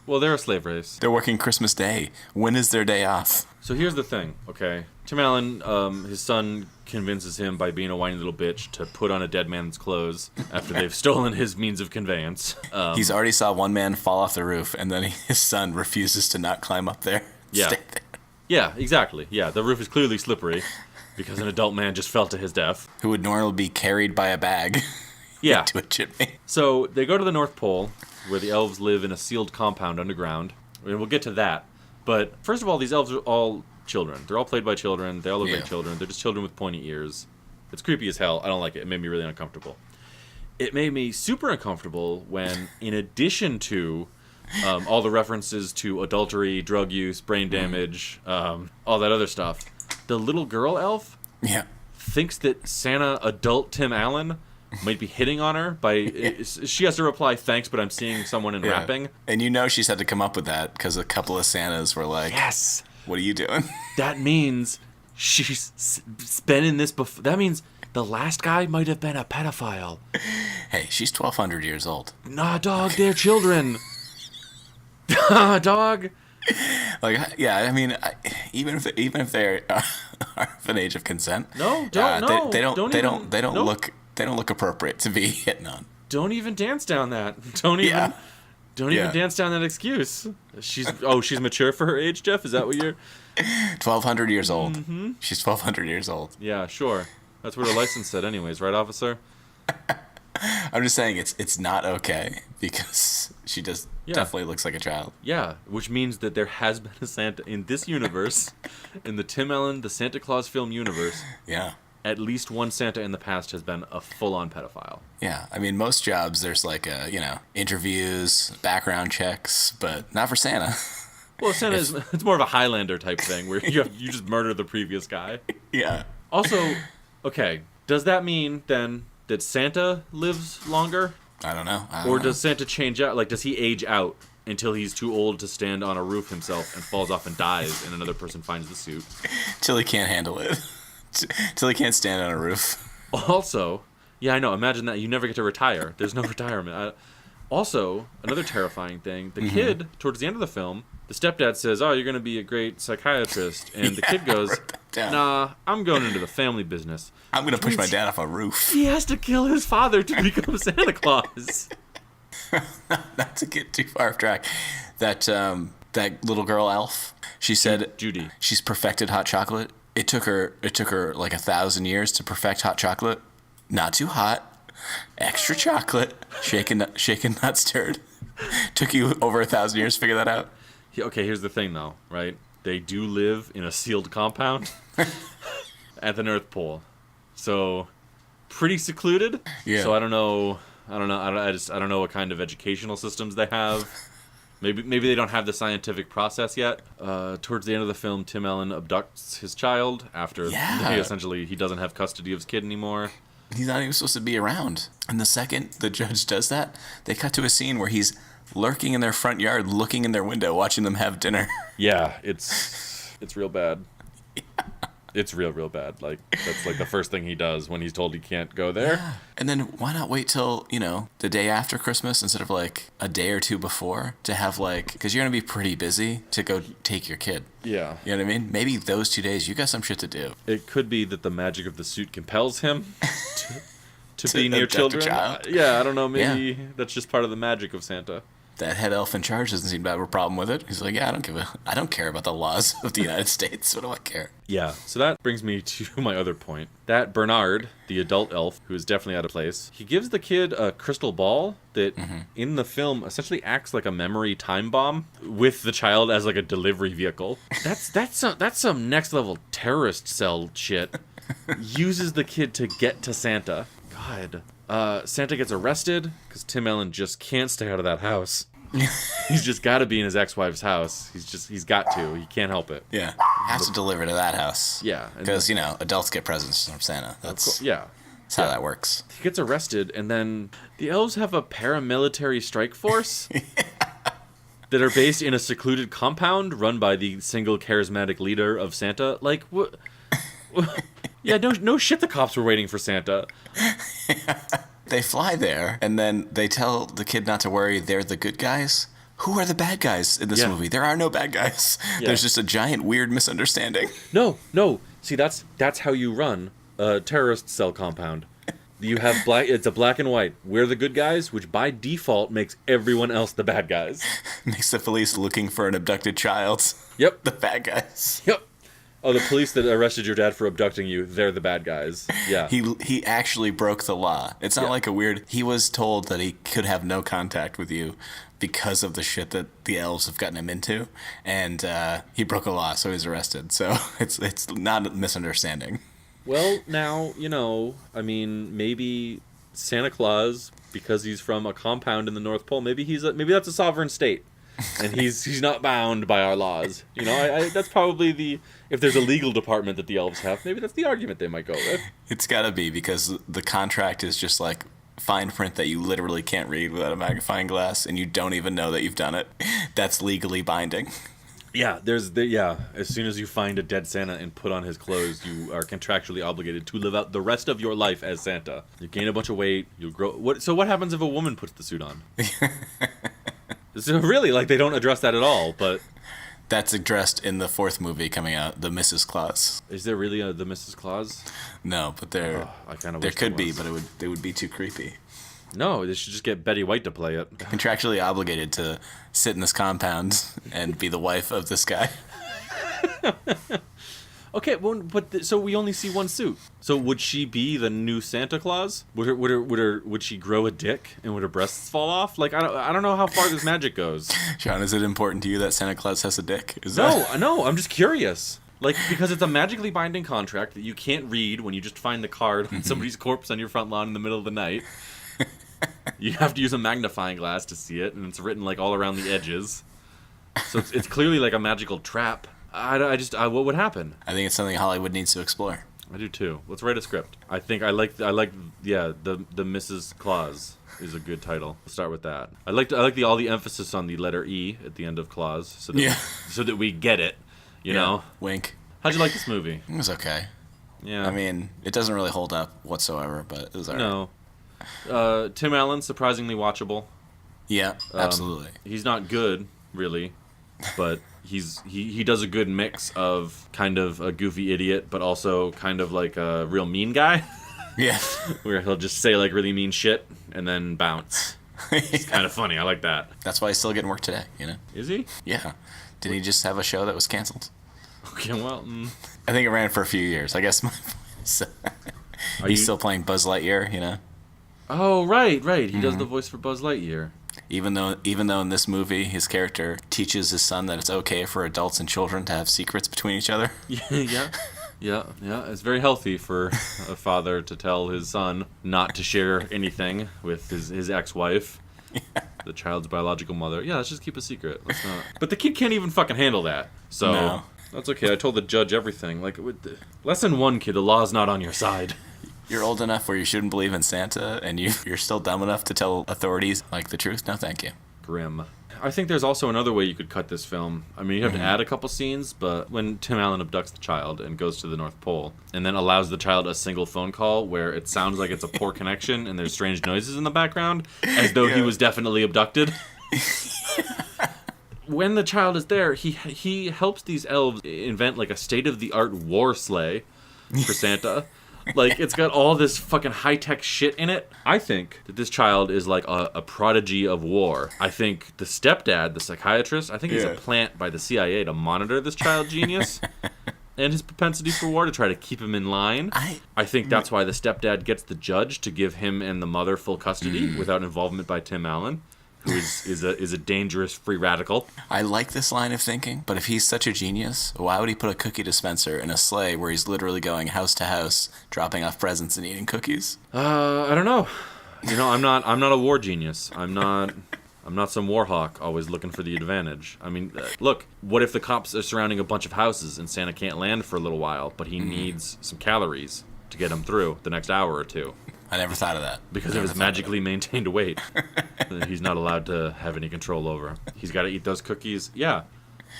Well, they're a slave race. They're working Christmas Day. When is their day off? So here's the thing, okay? Tim Allen, his son convinces him by being a whiny little bitch to put on a dead man's clothes after they've stolen his means of conveyance. He's already saw one man fall off the roof, and then his son refuses to not climb up there. Yeah. Stay there. Yeah, exactly. Yeah, the roof is clearly slippery because an adult man just fell to his death. Who would normally be carried by a bag into a chimney. So they go to the North Pole, where the elves live in a sealed compound underground. And we'll get to that. But first of all, these elves are all children. They're all played by children. They all look like children. They're just children with pointy ears. It's creepy as hell. I don't like it. It made me really uncomfortable. it made me super uncomfortable when, in addition to all the references to adultery, drug use, brain damage, all that other stuff, the little girl elf thinks that Santa adult Tim Allen might be hitting on her she has to reply, thanks, but I'm seeing someone in wrapping. And she's had to come up with that because a couple of Santas were like, yes, what are you doing? That means she's been in this before. That means the last guy might have been a pedophile. Hey, she's 1,200 years old. Nah, dog, they're children. Dog. Like, yeah, I mean, even if they are of an age of consent, they don't look appropriate to be hitting on. Don't even dance down that. Don't even dance down that excuse. She's mature for her age, Jeff. Is that what you're? 1,200 years old. Mm-hmm. She's 1,200 years old. Yeah, sure. That's what her license said, anyways, right, officer? I'm just saying it's not okay because she definitely looks like a child. Yeah, which means that there has been a Santa in this universe, in the Tim Allen, the Santa Claus film universe. Yeah. At least one Santa in the past has been a full-on pedophile. Yeah, I mean, most jobs there's like interviews, background checks, but not for Santa. Well, Santa it's more of a Highlander type thing where you just murder the previous guy. Yeah. Also, okay, does that mean then that Santa lives longer? I don't know. Or does Santa change out? Like, does he age out until he's too old to stand on a roof himself and falls off and dies and another person finds the suit? Till he can't handle it. Till he can't stand on a roof. Also, yeah, I know. Imagine that. You never get to retire. There's no retirement. Also, another terrifying thing. The kid, towards the end of the film, the stepdad says, "Oh, you're going to be a great psychiatrist." And the kid goes, "Nah, I'm going into the family business. I'm going to push my dad off a roof." He has to kill his father to become Santa Claus. Not to get too far off track. That little girl elf, she said Judy. She's perfected hot chocolate. It took her like 1,000 years to perfect hot chocolate. Not too hot. Extra chocolate. Shaken, not stirred. Took you over 1,000 years to figure that out? Okay, here's the thing, though, right? They do live in a sealed compound at the North Pole. So, pretty secluded. Yeah. So I don't know what kind of educational systems they have. Maybe they don't have the scientific process yet. Towards the end of the film, Tim Allen abducts his child after he doesn't have custody of his kid anymore. He's not even supposed to be around. And the second the judge does that, they cut to a scene where he's lurking in their front yard, looking in their window, watching them have dinner. Yeah, it's real bad. Yeah. It's real bad. Like, that's like the first thing he does when he's told he can't go there. Yeah. And then why not wait till, the day after Christmas instead of like a day or two before to have because you're going to be pretty busy to go take your kid. Yeah. You know what I mean? Maybe those 2 days you got some shit to do. It could be that the magic of the suit compels him to be near children. A child. Yeah, I don't know. Maybe that's just part of the magic of Santa. That head elf in charge doesn't seem to have a problem with it. He's like, yeah, I don't care about the laws of the United States. What do I care? Yeah, so that brings me to my other point. That Bernard, the adult elf, who is definitely out of place, he gives the kid a crystal ball that, in the film, essentially acts like a memory time bomb with the child as like a delivery vehicle. That's some next level terrorist cell shit. Uses the kid to get to Santa. God. Santa gets arrested because Tim Allen just can't stay out of that house. He's just got to be in his ex-wife's house. He's got to. He can't help it. Yeah. Has to deliver to that house. Yeah. Because, adults get presents from Santa. That's how that works. He gets arrested, and then the elves have a paramilitary strike force that are based in a secluded compound run by the single charismatic leader of Santa. Like, what? Yeah, no shit, the cops were waiting for Santa. They fly there, and then they tell the kid not to worry, they're the good guys. Who are the bad guys in this movie? There are no bad guys. Yeah. There's just a giant weird misunderstanding. No. See, that's how you run a terrorist cell compound. You have it's a black and white. We're the good guys, which by default makes everyone else the bad guys. Makes the police looking for an abducted child. Yep. The bad guys. Yep. Oh, the police that arrested your dad for abducting you, they're the bad guys. Yeah. He actually broke the law. It's not like a weird... He was told that he could have no contact with you because of the shit that the elves have gotten him into. And he broke a law, so he's arrested. So it's not a misunderstanding. Well, now, maybe Santa Claus, because he's from a compound in the North Pole, maybe that's a sovereign state, and he's not bound by our laws. You know, that's probably if there's a legal department that the elves have, maybe that's the argument they might go with. It's gotta be, because the contract is just like fine print that you literally can't read without a magnifying glass, and you don't even know that you've done it. That's legally binding. Yeah, as soon as you find a dead Santa and put on his clothes, you are contractually obligated to live out the rest of your life as Santa. You gain a bunch of weight, you'll grow. So what happens if a woman puts the suit on? So really, like, they don't address that at all, but... That's addressed in the fourth movie coming out, the Mrs. Claus. Is there really the Mrs. Claus? No, but there could be, but it would be too creepy. No, they should just get Betty White to play it. Contractually obligated to sit in this compound and be the wife of this guy. Okay, well, so we only see one suit. So would she be the new Santa Claus? Would she grow a dick and would her breasts fall off? Like, I don't know how far this magic goes. Sean, is it important to you that Santa Claus has a dick? No, I'm just curious. Like, because it's a magically binding contract that you can't read when you just find the card on somebody's corpse on your front lawn in the middle of the night. You have to use a magnifying glass to see it, and it's written like all around the edges. So it's clearly like a magical trap. What would happen? I think it's something Hollywood needs to explore. I do too. Let's write a script. I think the Mrs. Claus is a good title. Let's start with that. I like all the emphasis on the letter E at the end of Claus, so that we get it. You know. Wink. How'd you like this movie? It was okay. Yeah. I mean, it doesn't really hold up whatsoever, but it was alright. No. Tim Allen, surprisingly watchable. Yeah, absolutely. He's not good, really, but he does a good mix of kind of a goofy idiot, but also kind of like a real mean guy. Yeah. Where he'll just say like really mean shit and then bounce. It's kind of funny. I like that. That's why he's still getting work today, you know? Is he? Yeah. Didn't he just have a show that was canceled? Okay, well... I think it ran for a few years. I guess my he's still playing Buzz Lightyear, you know? Oh, right. He does the voice for Buzz Lightyear. Even though in this movie his character teaches his son that it's okay for adults and children to have secrets between each other. Yeah. It's very healthy for a father to tell his son not to share anything with his ex-wife, the child's biological mother. Yeah, let's just keep a secret. Let's not. But the kid can't even fucking handle that. So no. That's okay. I told the judge everything. Like, lesson 1, kid, the law's not on your side. You're old enough where you shouldn't believe in Santa, and you're still dumb enough to tell authorities, like, the truth? No, thank you. Grim. I think there's also another way you could cut this film. I mean, you have to add a couple scenes, but when Tim Allen abducts the child and goes to the North Pole, and then allows the child a single phone call where it sounds like it's a poor connection and there's strange noises in the background, as though he was definitely abducted. When the child is there, he helps these elves invent, like, a state-of-the-art war sleigh for Santa. Like, it's got all this fucking high-tech shit in it. I think that this child is like a prodigy of war. I think the stepdad, the psychiatrist, I think he's a plant by the CIA to monitor this child genius and his propensity for war, to try to keep him in line. I think that's why the stepdad gets the judge to give him and the mother full custody without involvement by Tim Allen, who is a dangerous free radical. I like this line of thinking, but if he's such a genius, why would he put a cookie dispenser in a sleigh where he's literally going house to house, dropping off presents and eating cookies? I don't know. You know, I'm not a war genius. I'm not some war hawk always looking for the advantage. I mean, look, what if the cops are surrounding a bunch of houses and Santa can't land for a little while, but he needs some calories to get him through the next hour or two? I never thought of that. Because of his magically maintained weight that he's not allowed to have any control over. He's got to eat those cookies. Yeah,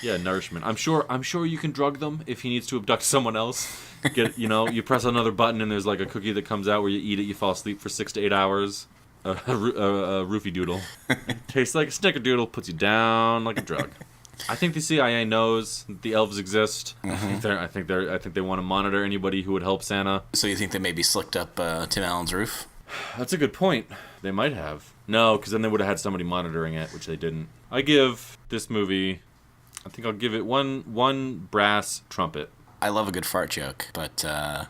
nourishment. I'm sure you can drug them if he needs to abduct someone else. You press another button and there's like a cookie that comes out where you eat it, you fall asleep for 6 to 8 hours. A roofie doodle. Tastes like a snickerdoodle, puts you down like a drug. I think the CIA knows that the elves exist. I think they want to monitor anybody who would help Santa. So you think they maybe slicked up Tim Allen's roof? That's a good point. They might have. No, because then they would have had somebody monitoring it, which they didn't. I give this movie, I think I'll give it one brass trumpet. I love a good fart joke, but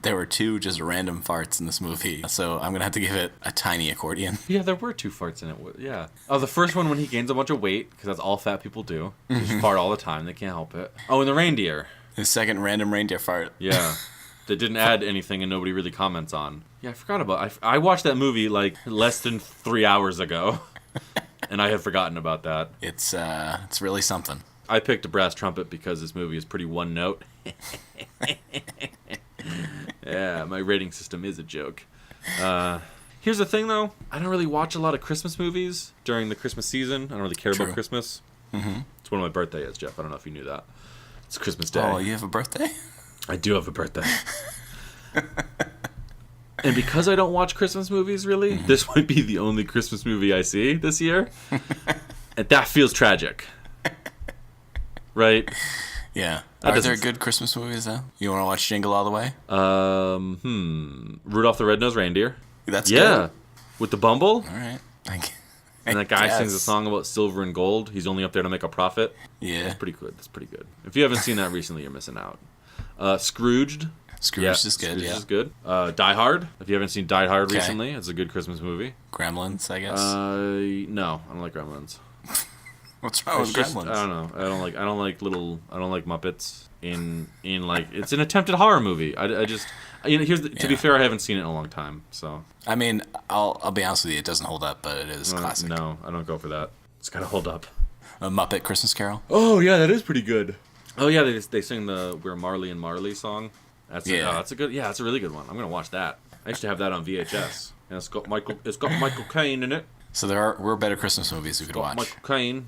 there were 2 just random farts in this movie, so I'm going to have to give it a tiny accordion. Yeah, there were 2 farts in it, yeah. Oh, the first one when he gains a bunch of weight, because that's all fat people do. They just fart all the time, they can't help it. Oh, and the reindeer. His second random reindeer fart. Yeah. that didn't add anything and nobody really comments on. Yeah, I forgot about. I watched that movie like less than 3 hours ago, and I have forgotten about that. It's really something. I picked a brass trumpet because this movie is pretty one note. Yeah, my rating system is a joke. Here's the thing, though. I don't really watch a lot of Christmas movies during the Christmas season. I don't really care about Christmas. Mm-hmm. It's when my birthday is, Jeff. I don't know if you knew that. It's Christmas Day. Oh, you have a birthday? I do have a birthday. And because I don't watch Christmas movies, really, this might be the only Christmas movie I see this year. And that feels tragic. Right? Yeah. Are there good Christmas movies, though? You want to watch Jingle All the Way? Rudolph the Red-Nosed Reindeer. That's good. With the Bumble. All right. And that guy sings a song about silver and gold. He's only up there to make a profit. Yeah. That's pretty good. That's pretty good. If you haven't seen that recently, you're missing out. Scrooged. Scrooged is good, Scrooged is good. Die Hard. If you haven't seen Die Hard recently, it's a good Christmas movie. Gremlins, I guess. No, I don't like Gremlins. What's wrong with Gremlins? I don't know. I don't like Muppets in like it's an attempted horror movie. I just to be fair, I haven't seen it in a long time. So I mean, I'll be honest with you, it doesn't hold up, but it is classic. No, I don't go for that. It's gotta hold up. A Muppet Christmas Carol. Oh yeah, that is pretty good. Oh yeah, they sing the "We're Marley and Marley" song. That's a really good one. I'm gonna watch that. I used to have that on VHS. And it's got Michael Caine in it. So were better Christmas movies we could watch. Michael Caine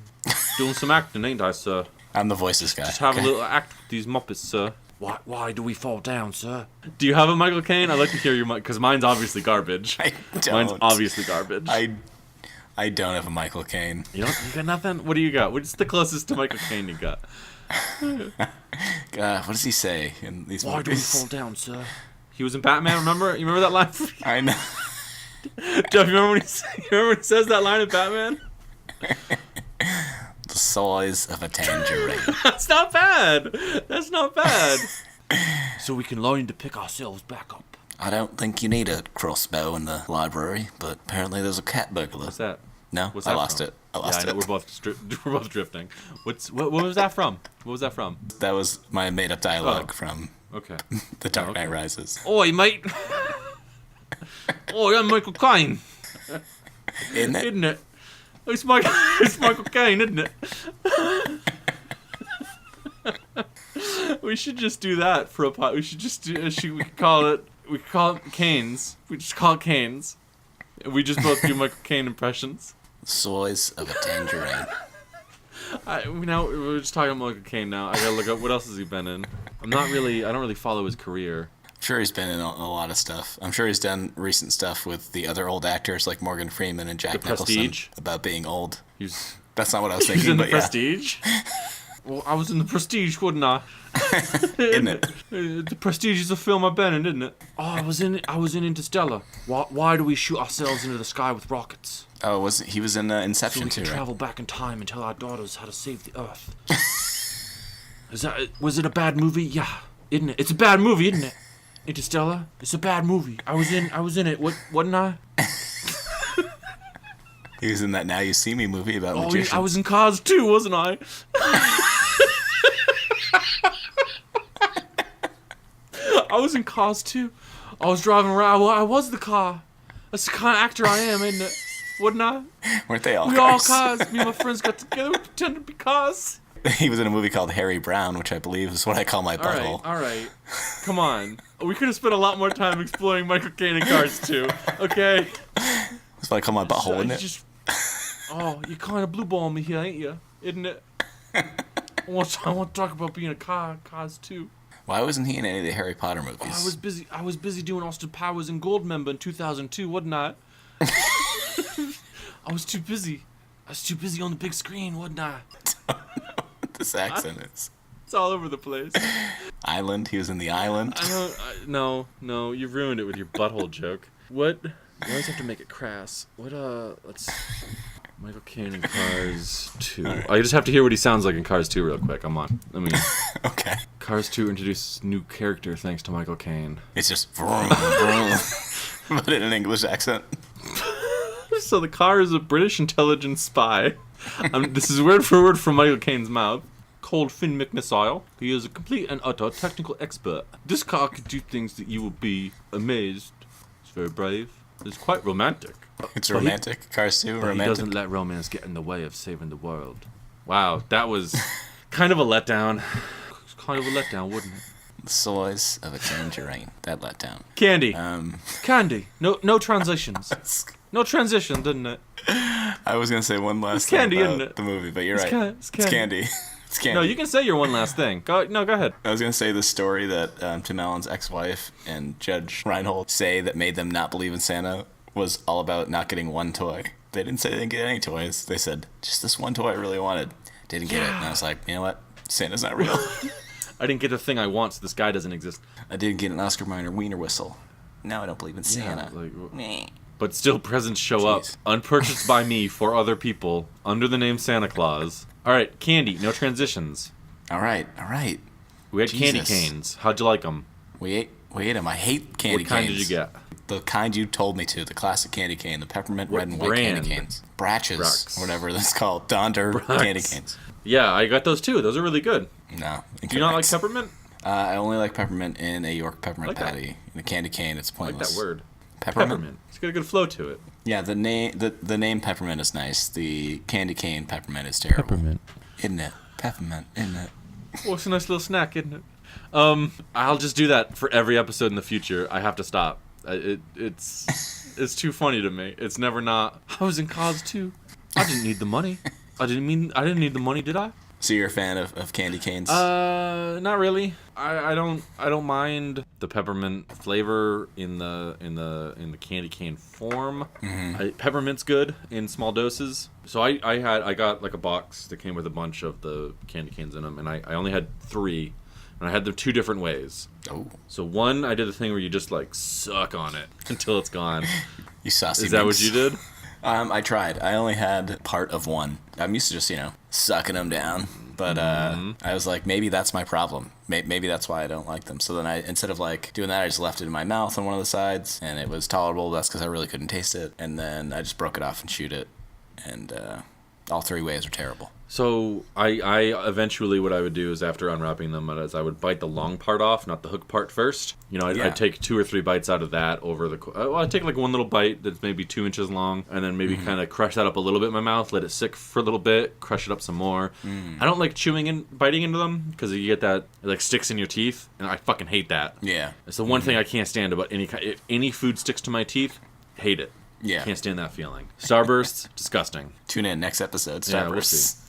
doing some acting, ain't I, sir? I'm the voices guy. Just have a little act with these Muppets, sir. Why do we fall down, sir? Do you have a Michael Caine? I'd like to hear your because mine's obviously garbage. I don't. Mine's obviously garbage. I don't have a Michael Caine. You got nothing? What do you got? What's the closest to Michael Caine you got? What does he say in these movies? Why do we fall down, sir? He was in Batman, remember? You remember that line? I know. Jeff, you remember when he says that line in Batman? The size of a tangerine. That's not bad. That's not bad. So we can learn to pick ourselves back up. I don't think you need a crossbow in the library, but apparently there's a cat burglar. What's that? No, What's that I lost from? it. I lost it. We're both drifting. What was that from? What was that from? That was my made-up dialogue from Okay. The Dark Knight Rises. Oi, mate. Oi, I'm Michael Caine. Isn't it? Isn't it? It's Michael Caine, isn't it? We should just do that for a pot. We should just do. We could call it Caines. We just call it Caines. We just both do Michael Caine impressions. Size of a tangerine. We're just talking about Michael Caine now. I gotta look up what else has he been in. I don't really follow his career. I'm sure he's been in a lot of stuff. I'm sure he's done recent stuff with the other old actors like Morgan Freeman and Jack Nicholson Prestige? about being old. That's not what I was thinking. He's in the but Prestige. Well, I was in the Prestige, wasn't I? Isn't it? The Prestige is a film I've been in, isn't it? Oh, I was in Interstellar. Why do we shoot ourselves into the sky with rockets? Oh, he was in So Inception we can too, right? travel back in time and tell our daughters how to save the Earth. Was it a bad movie? Yeah, isn't it? It's a bad movie, isn't it? Interstellar. It's a bad movie. I was in it. Wasn't I? He was in that Now You See Me movie about magicians. I was in Cars 2, wasn't I? I was in Cars 2. I was driving around. Well, I was the car. That's the kind of actor I am, isn't it? Wasn't I? Weren't they all We cars? all cars. Me and my friends got together. We pretended to be cars. He was in a movie called Harry Brown, which I believe is what I call my butthole. All right. Come on. We could have spent a lot more time exploring Michael Caine in Cars 2. Okay? That's what I call my butthole, isn't it? You kind of blue ball me here, ain't you? Isn't it? I want to talk about being a Cars 2. Why wasn't he in any of the Harry Potter movies? I was busy doing Austin Powers and Goldmember in 2002, wasn't I? I was too busy. I was too busy on the big screen, wasn't I? I don't know what this accent is. It's all over the place. Island. He was in The Island. No, you ruined it with your butthole joke. What? You always have to make it crass. Let's... Michael Caine in Cars 2. Right. I just have to hear what he sounds like in Cars 2 real quick. Come on. Okay. Cars 2 introduces new character thanks to Michael Caine. It's just vroom, vroom, but in an English accent. So the car is a British intelligence spy. This is word for word from Michael Caine's mouth. called Finn McMissile. He is a complete and utter technical expert. This car can do things that you will be amazed. It's very brave. It's quite romantic. It's romantic. Cars too, But romantic. he doesn't let romance get in the way of saving the world. Wow, that was kind of a letdown. It's kind of a letdown, wouldn't it? The soils of a tangerine. That let down. Candy. Candy. No transitions. No transition, didn't it? I was gonna say one last It's candy, thing about isn't it? the movie, but you're It's right. it's It's candy. candy. It's candy. No, you can say your one last thing. Go ahead. I was gonna say the story that Tim Allen's ex-wife and Judge Reinhold say that made them not believe in Santa was all about not getting one toy. They didn't say they didn't get any toys. They said just this one toy I really wanted. Didn't get it, and I was like, you know what? Santa's not real. I didn't get the thing I want, so this guy doesn't exist. I didn't get an Oscar Mayer wiener whistle. Now I don't believe in Santa. like, Meh. But still, presents show up, Jeez. unpurchased by me for other people, under the name Santa Claus. All right, candy, no transitions. All right. We had candy Jesus. canes. How'd you like them? We ate them. I hate candy What kind canes. did you get? The kind you told me to, the classic candy cane, the peppermint red and white brand? candy canes. Bratches, Brax. whatever that's called. Donder Brax. candy canes. Yeah, I got those too. Those are really good. No. Do you not like incorrect. peppermint? I only like peppermint in a York peppermint Like that. patty. In a candy cane, it's I like pointless. that word. Peppermint? It's got a good flow to it. Yeah, the name peppermint is nice. The candy cane peppermint is terrible. Isn't it? Peppermint, isn't it? Well, it's a nice little snack, isn't it? I'll just do that for every episode in the future. I have to stop. It's too funny to me. It's never not. I was in cause too. I didn't need the money. I didn't need the money, did I? So you're a fan of candy canes? Not really. I don't mind the peppermint flavor in the candy cane form. Peppermint's good in small doses. So I got like a box that came with a bunch of the candy canes in them, and I only had 3, and I had them 2 different ways. Oh, So one, I did the thing where you just like suck on it until it's gone. you saucy. Is that what minx. you did? I tried. I only had part of one. I'm used to just, sucking them down. But I was like, maybe that's my problem. Maybe that's why I don't like them. So then instead of like doing that, I just left it in my mouth on one of the sides, and it was tolerable. That's because I really couldn't taste it. And then I just broke it off and chewed it. And all 3 ways were terrible. So I eventually, what I would do is after unwrapping them is I would bite the long part off, not the hook part first. I'd take 2 or 3 bites out of that over the. I'd take like one little bite that's maybe 2 inches long, and then maybe kind of crush that up a little bit in my mouth, let it sit for a little bit, crush it up some more. I don't like chewing and biting into them because you get that it like sticks in your teeth, and I fucking hate that. Yeah. It's the one thing I can't stand about any kind. If any food sticks to my teeth, hate it. Yeah. Can't stand that feeling. Starburst, disgusting. Tune in next episode. Yeah, we'll Starbursts. see.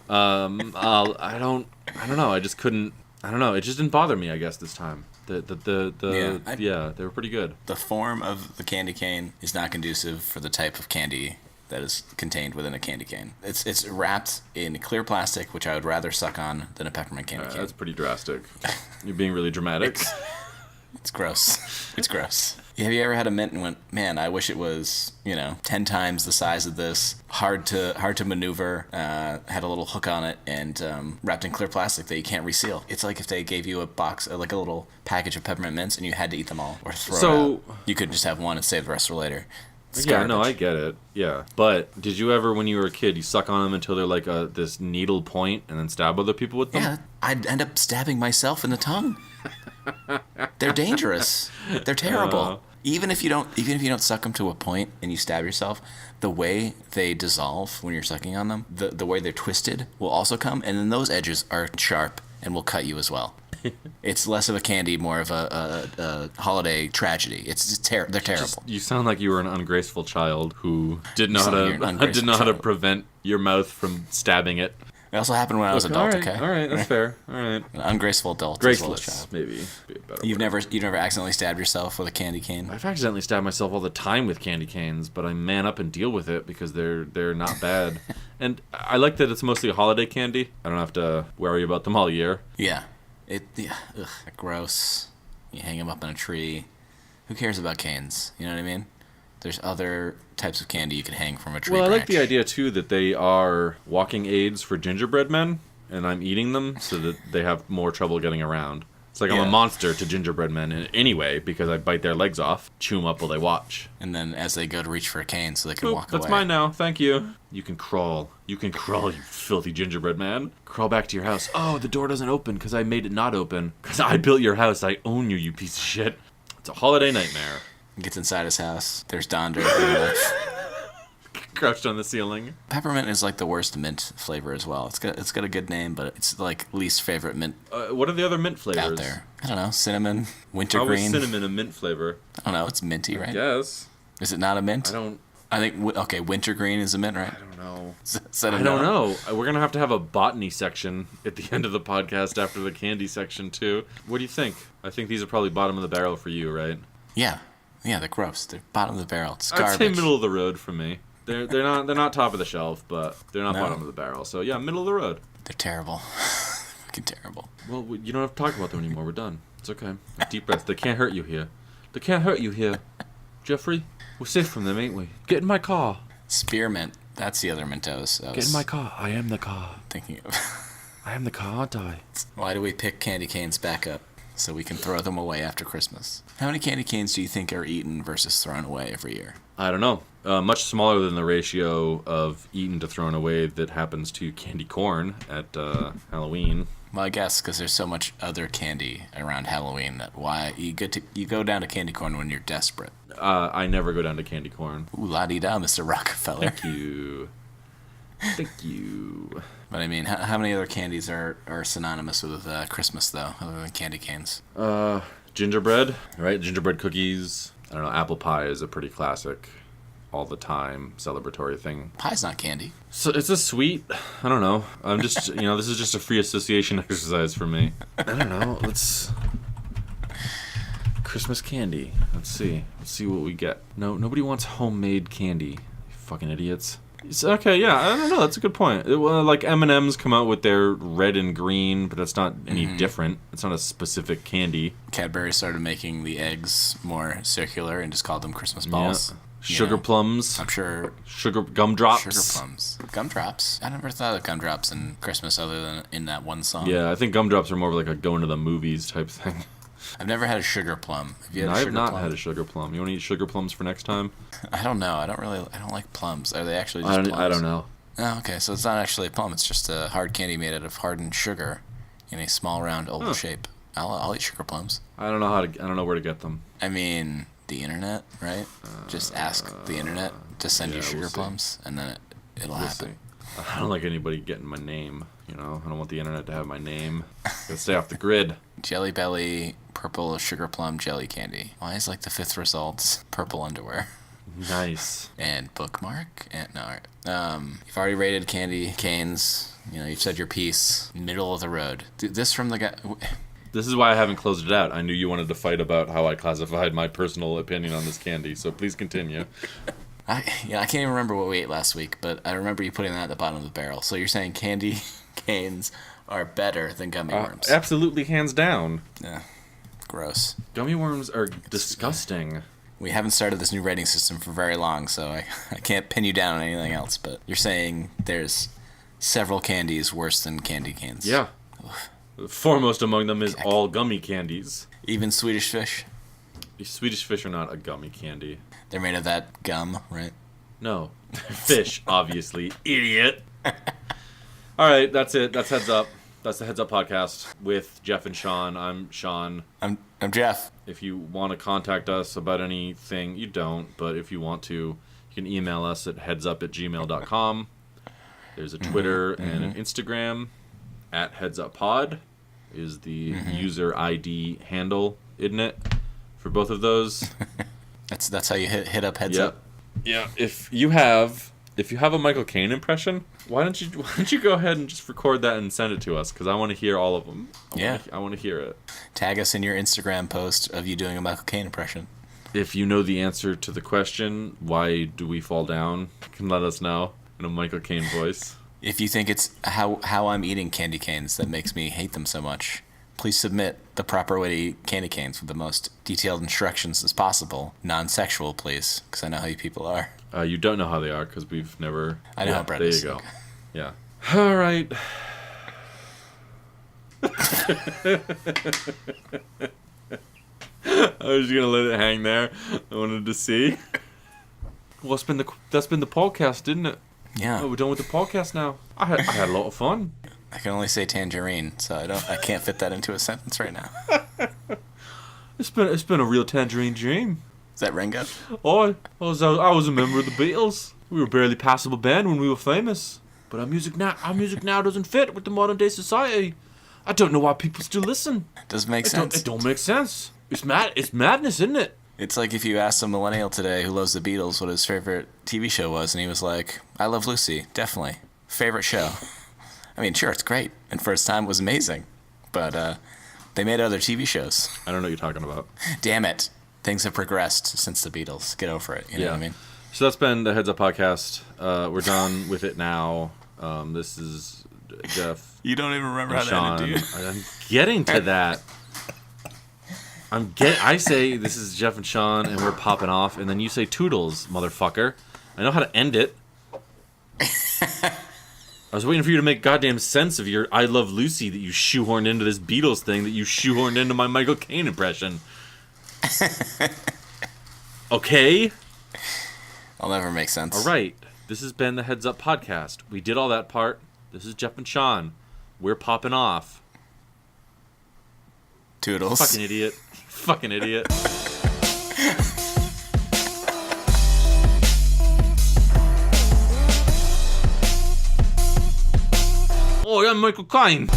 I don't know. I just couldn't. I don't know. It just didn't bother me. I guess this time. They were pretty good. The form of the candy cane is not conducive for the type of candy that is contained within a candy cane. It's wrapped in clear plastic, which I would rather suck on than a peppermint candy cane. That's pretty drastic. You're being really dramatic. It's gross. It's gross. Have you ever had a mint and went, man, I wish it was, 10 times the size of this, hard to maneuver, had a little hook on it, and wrapped in clear plastic that you can't reseal. It's like if they gave you a box, like a little package of peppermint mints, and you had to eat them all or throw it out. You couldn't just have one and save the rest for later. It's Yeah, no, I garbage. get it. Yeah, but did you ever, when you were a kid, you suck on them until they're like this needle point, and then stab other people with them? Yeah, I'd end up stabbing myself in the tongue. They're dangerous. They're terrible. Even if you don't suck them to a point and you stab yourself, the way they dissolve when you're sucking on them, the way they're twisted will also come, and then those edges are sharp and will cut you as well. It's less of a candy, more of a holiday tragedy. They're terrible. You sound like you were an ungraceful child who didn't know sound like you're an didn't know how to ungraceful child. prevent your mouth from stabbing it. It also happened when I was adult. Okay, all right, that's fair. All right, An ungraceful adult, as well as graceless, child. maybe. Be a better You've word. never accidentally stabbed yourself with a candy cane? I've accidentally stabbed myself all the time with candy canes, but I man up and deal with it because they're not bad. And I like that it's mostly a holiday candy. I don't have to worry about them all year. Yeah. Ugh, gross. You hang them up in a tree. Who cares about canes? You know what I mean? There's other types of candy you can hang from a tree Well, I like branch. the idea too that they are walking aids for gingerbread men, and I'm eating them so that they have more trouble getting around. It's like I'm a monster to gingerbread men anyway because I bite their legs off, chew them up while they watch. And then as they go to reach for a cane so they can walk That's away. mine now. Thank you. You can crawl. You can crawl, you filthy gingerbread man. Crawl back to your house. Oh, the door doesn't open because I made it not open. Because I built your house. I own you, you piece of shit. It's a holiday nightmare. Gets inside his house. There's Donder. Crouched on the ceiling. Peppermint is like the worst mint flavor as well. It's got a good name, but it's like least favorite mint What are the other mint flavors? out there. I don't know. Cinnamon, wintergreen. How is cinnamon a mint flavor? I don't know. It's minty, right? Yes. Is it not a mint? I think wintergreen is a mint, right? I don't know. I don't know. We're going to have a botany section at the end of the podcast after the candy section, too. What do you think? I think these are probably bottom of the barrel for you, right? Yeah. Yeah, they're gross. They're bottom of the barrel. It's I'd garbage. say middle of the road for me. They're not top of the shelf, but they're not bottom of the barrel. So, yeah, middle of the road. They're terrible. Fucking terrible. Well, you don't have to talk about them anymore. We're done. It's okay. Deep breath. They can't hurt you here. They can't hurt you here. Jeffrey, we're safe from them, ain't we? Get in my car. Spearmint. That's the other Mentos. Get in my car. I am the car. Thinking of. I am the car, aren't I? Why do we pick candy canes back up? So we can throw them away after Christmas. How many candy canes do you think are eaten versus thrown away every year? I don't know. Much smaller than the ratio of eaten to thrown away that happens to candy corn at Halloween. Well, I guess because there's so much other candy around Halloween that why you go down to candy corn when you're desperate. I never go down to candy corn. Ooh, la-dee-da, Mr. Rockefeller. Thank you. Thank you. But I mean, how many other candies are synonymous with Christmas, though, other than candy canes? Gingerbread, right? Gingerbread cookies. I don't know, apple pie is a pretty classic, all the time, celebratory thing. Pie's not candy. So it's a sweet, I don't know. I'm just, this is just a free association exercise for me. I don't know, Christmas candy. Let's see what we get. No, nobody wants homemade candy. You fucking idiots. Okay, yeah, I don't know. That's a good point. Like M&M's come out with their red and green, but that's not any different. It's not a specific candy. Cadbury started making the eggs more circular and just called them Christmas balls. Yeah. Sugar plums. I'm sure. Gumdrops. Sugar plums. Gumdrops. I never thought of gumdrops in Christmas other than in that one song. Yeah, I think gumdrops are more of like a going to the movies type thing. I've never had a sugar plum. Have you had No, a I sugar have not plum? had a sugar plum. You want to eat sugar plums for next time? I don't know. I don't like plums. Are they actually just plums? I don't know. Oh, okay. So it's not actually a plum. It's just a hard candy made out of hardened sugar in a small round oval shape. I'll eat sugar plums. I don't know where to get them. I mean, the internet, right? Just ask the internet to send you sugar plums, and then it'll happen. See. I don't like anybody getting my name. I don't want the internet to have my name. Gotta stay off the grid. Jelly Belly purple sugar plum jelly candy. Why is like the fifth result purple underwear? Nice. And bookmark. And you've already rated candy canes. You've said your piece. Middle of the road. This from the guy. This is why I haven't closed it out. I knew you wanted to fight about how I classified my personal opinion on this candy, so please continue. I can't even remember what we ate last week, but I remember you putting that at the bottom of the barrel. So you're saying candy canes are better than gummy worms? Absolutely, hands down. Yeah, gross. Gummy worms are disgusting. We haven't started this new rating system for very long, so I can't pin you down on anything else, but you're saying there's several candies worse than candy canes. Yeah. Foremost among them is all gummy candies. Even Swedish Fish? Swedish Fish are not a gummy candy. They're made of that gum, right? No. Fish, obviously. Idiot. All right, that's it. That's Heads Up. That's the Heads Up podcast with Jeff and Sean. I'm Sean. I'm Jeff. If you want to contact us about anything, you don't, but if you want to, you can email us at headsup@gmail.com. There's a Twitter and an Instagram. At HeadsUpPod is the user ID handle, isn't it? For both of those. That's how you hit up Heads Up. Yeah. If you have a Michael Caine impression, why don't you go ahead and just record that and send it to us? Because I want to hear all of them. I want to hear it. Tag us in your Instagram post of you doing a Michael Caine impression. If you know the answer to the question, why do we fall down? You can let us know in a Michael Caine voice. If you think it's how I'm eating candy canes that makes me hate them so much, please submit the proper way to eat candy canes with the most detailed instructions as possible. Non-sexual, please, because I know how you people are. You don't know how they are because we've never... I know how bread is. There you go. Yeah. All right. I was just gonna let it hang there. I wanted to see. Well, that's been the podcast, didn't it? Yeah. Oh, we're done with the podcast now. I had a lot of fun. I can only say tangerine, so I can't fit that into a sentence right now. It's been a real tangerine dream. Is that Ringo? I was a member of the Beatles. We were a barely passable band when we were famous. But our music now doesn't fit with the modern day society. I don't know why people still listen. Doesn't make sense. It don't make sense. It's madness, isn't it? It's like if you asked a millennial today who loves the Beatles what his favorite TV show was, and he was like, I Love Lucy, definitely. Favorite show. I mean, sure, it's great, and for its time it was amazing. But they made other TV shows. I don't know what you're talking about. Damn it. Things have progressed since the Beatles. Get over it. You know what I mean? So that's been the Heads Up podcast. We're done with it now. This is Jeff. You don't even remember how Sean. to end it, do you? I'm getting to that. I say this is Jeff and Sean, and we're popping off, and then you say toodles, motherfucker. I know how to end it. I was waiting for you to make goddamn sense of your I Love Lucy that you shoehorned into this Beatles thing that you shoehorned into my Michael Caine impression. Okay? I'll never make sense. All right. This has been the Heads Up podcast. We did all that part. This is Jeff and Sean. We're popping off. Toodles. Fucking idiot. Fucking idiot. Oh, I'm Michael Caine.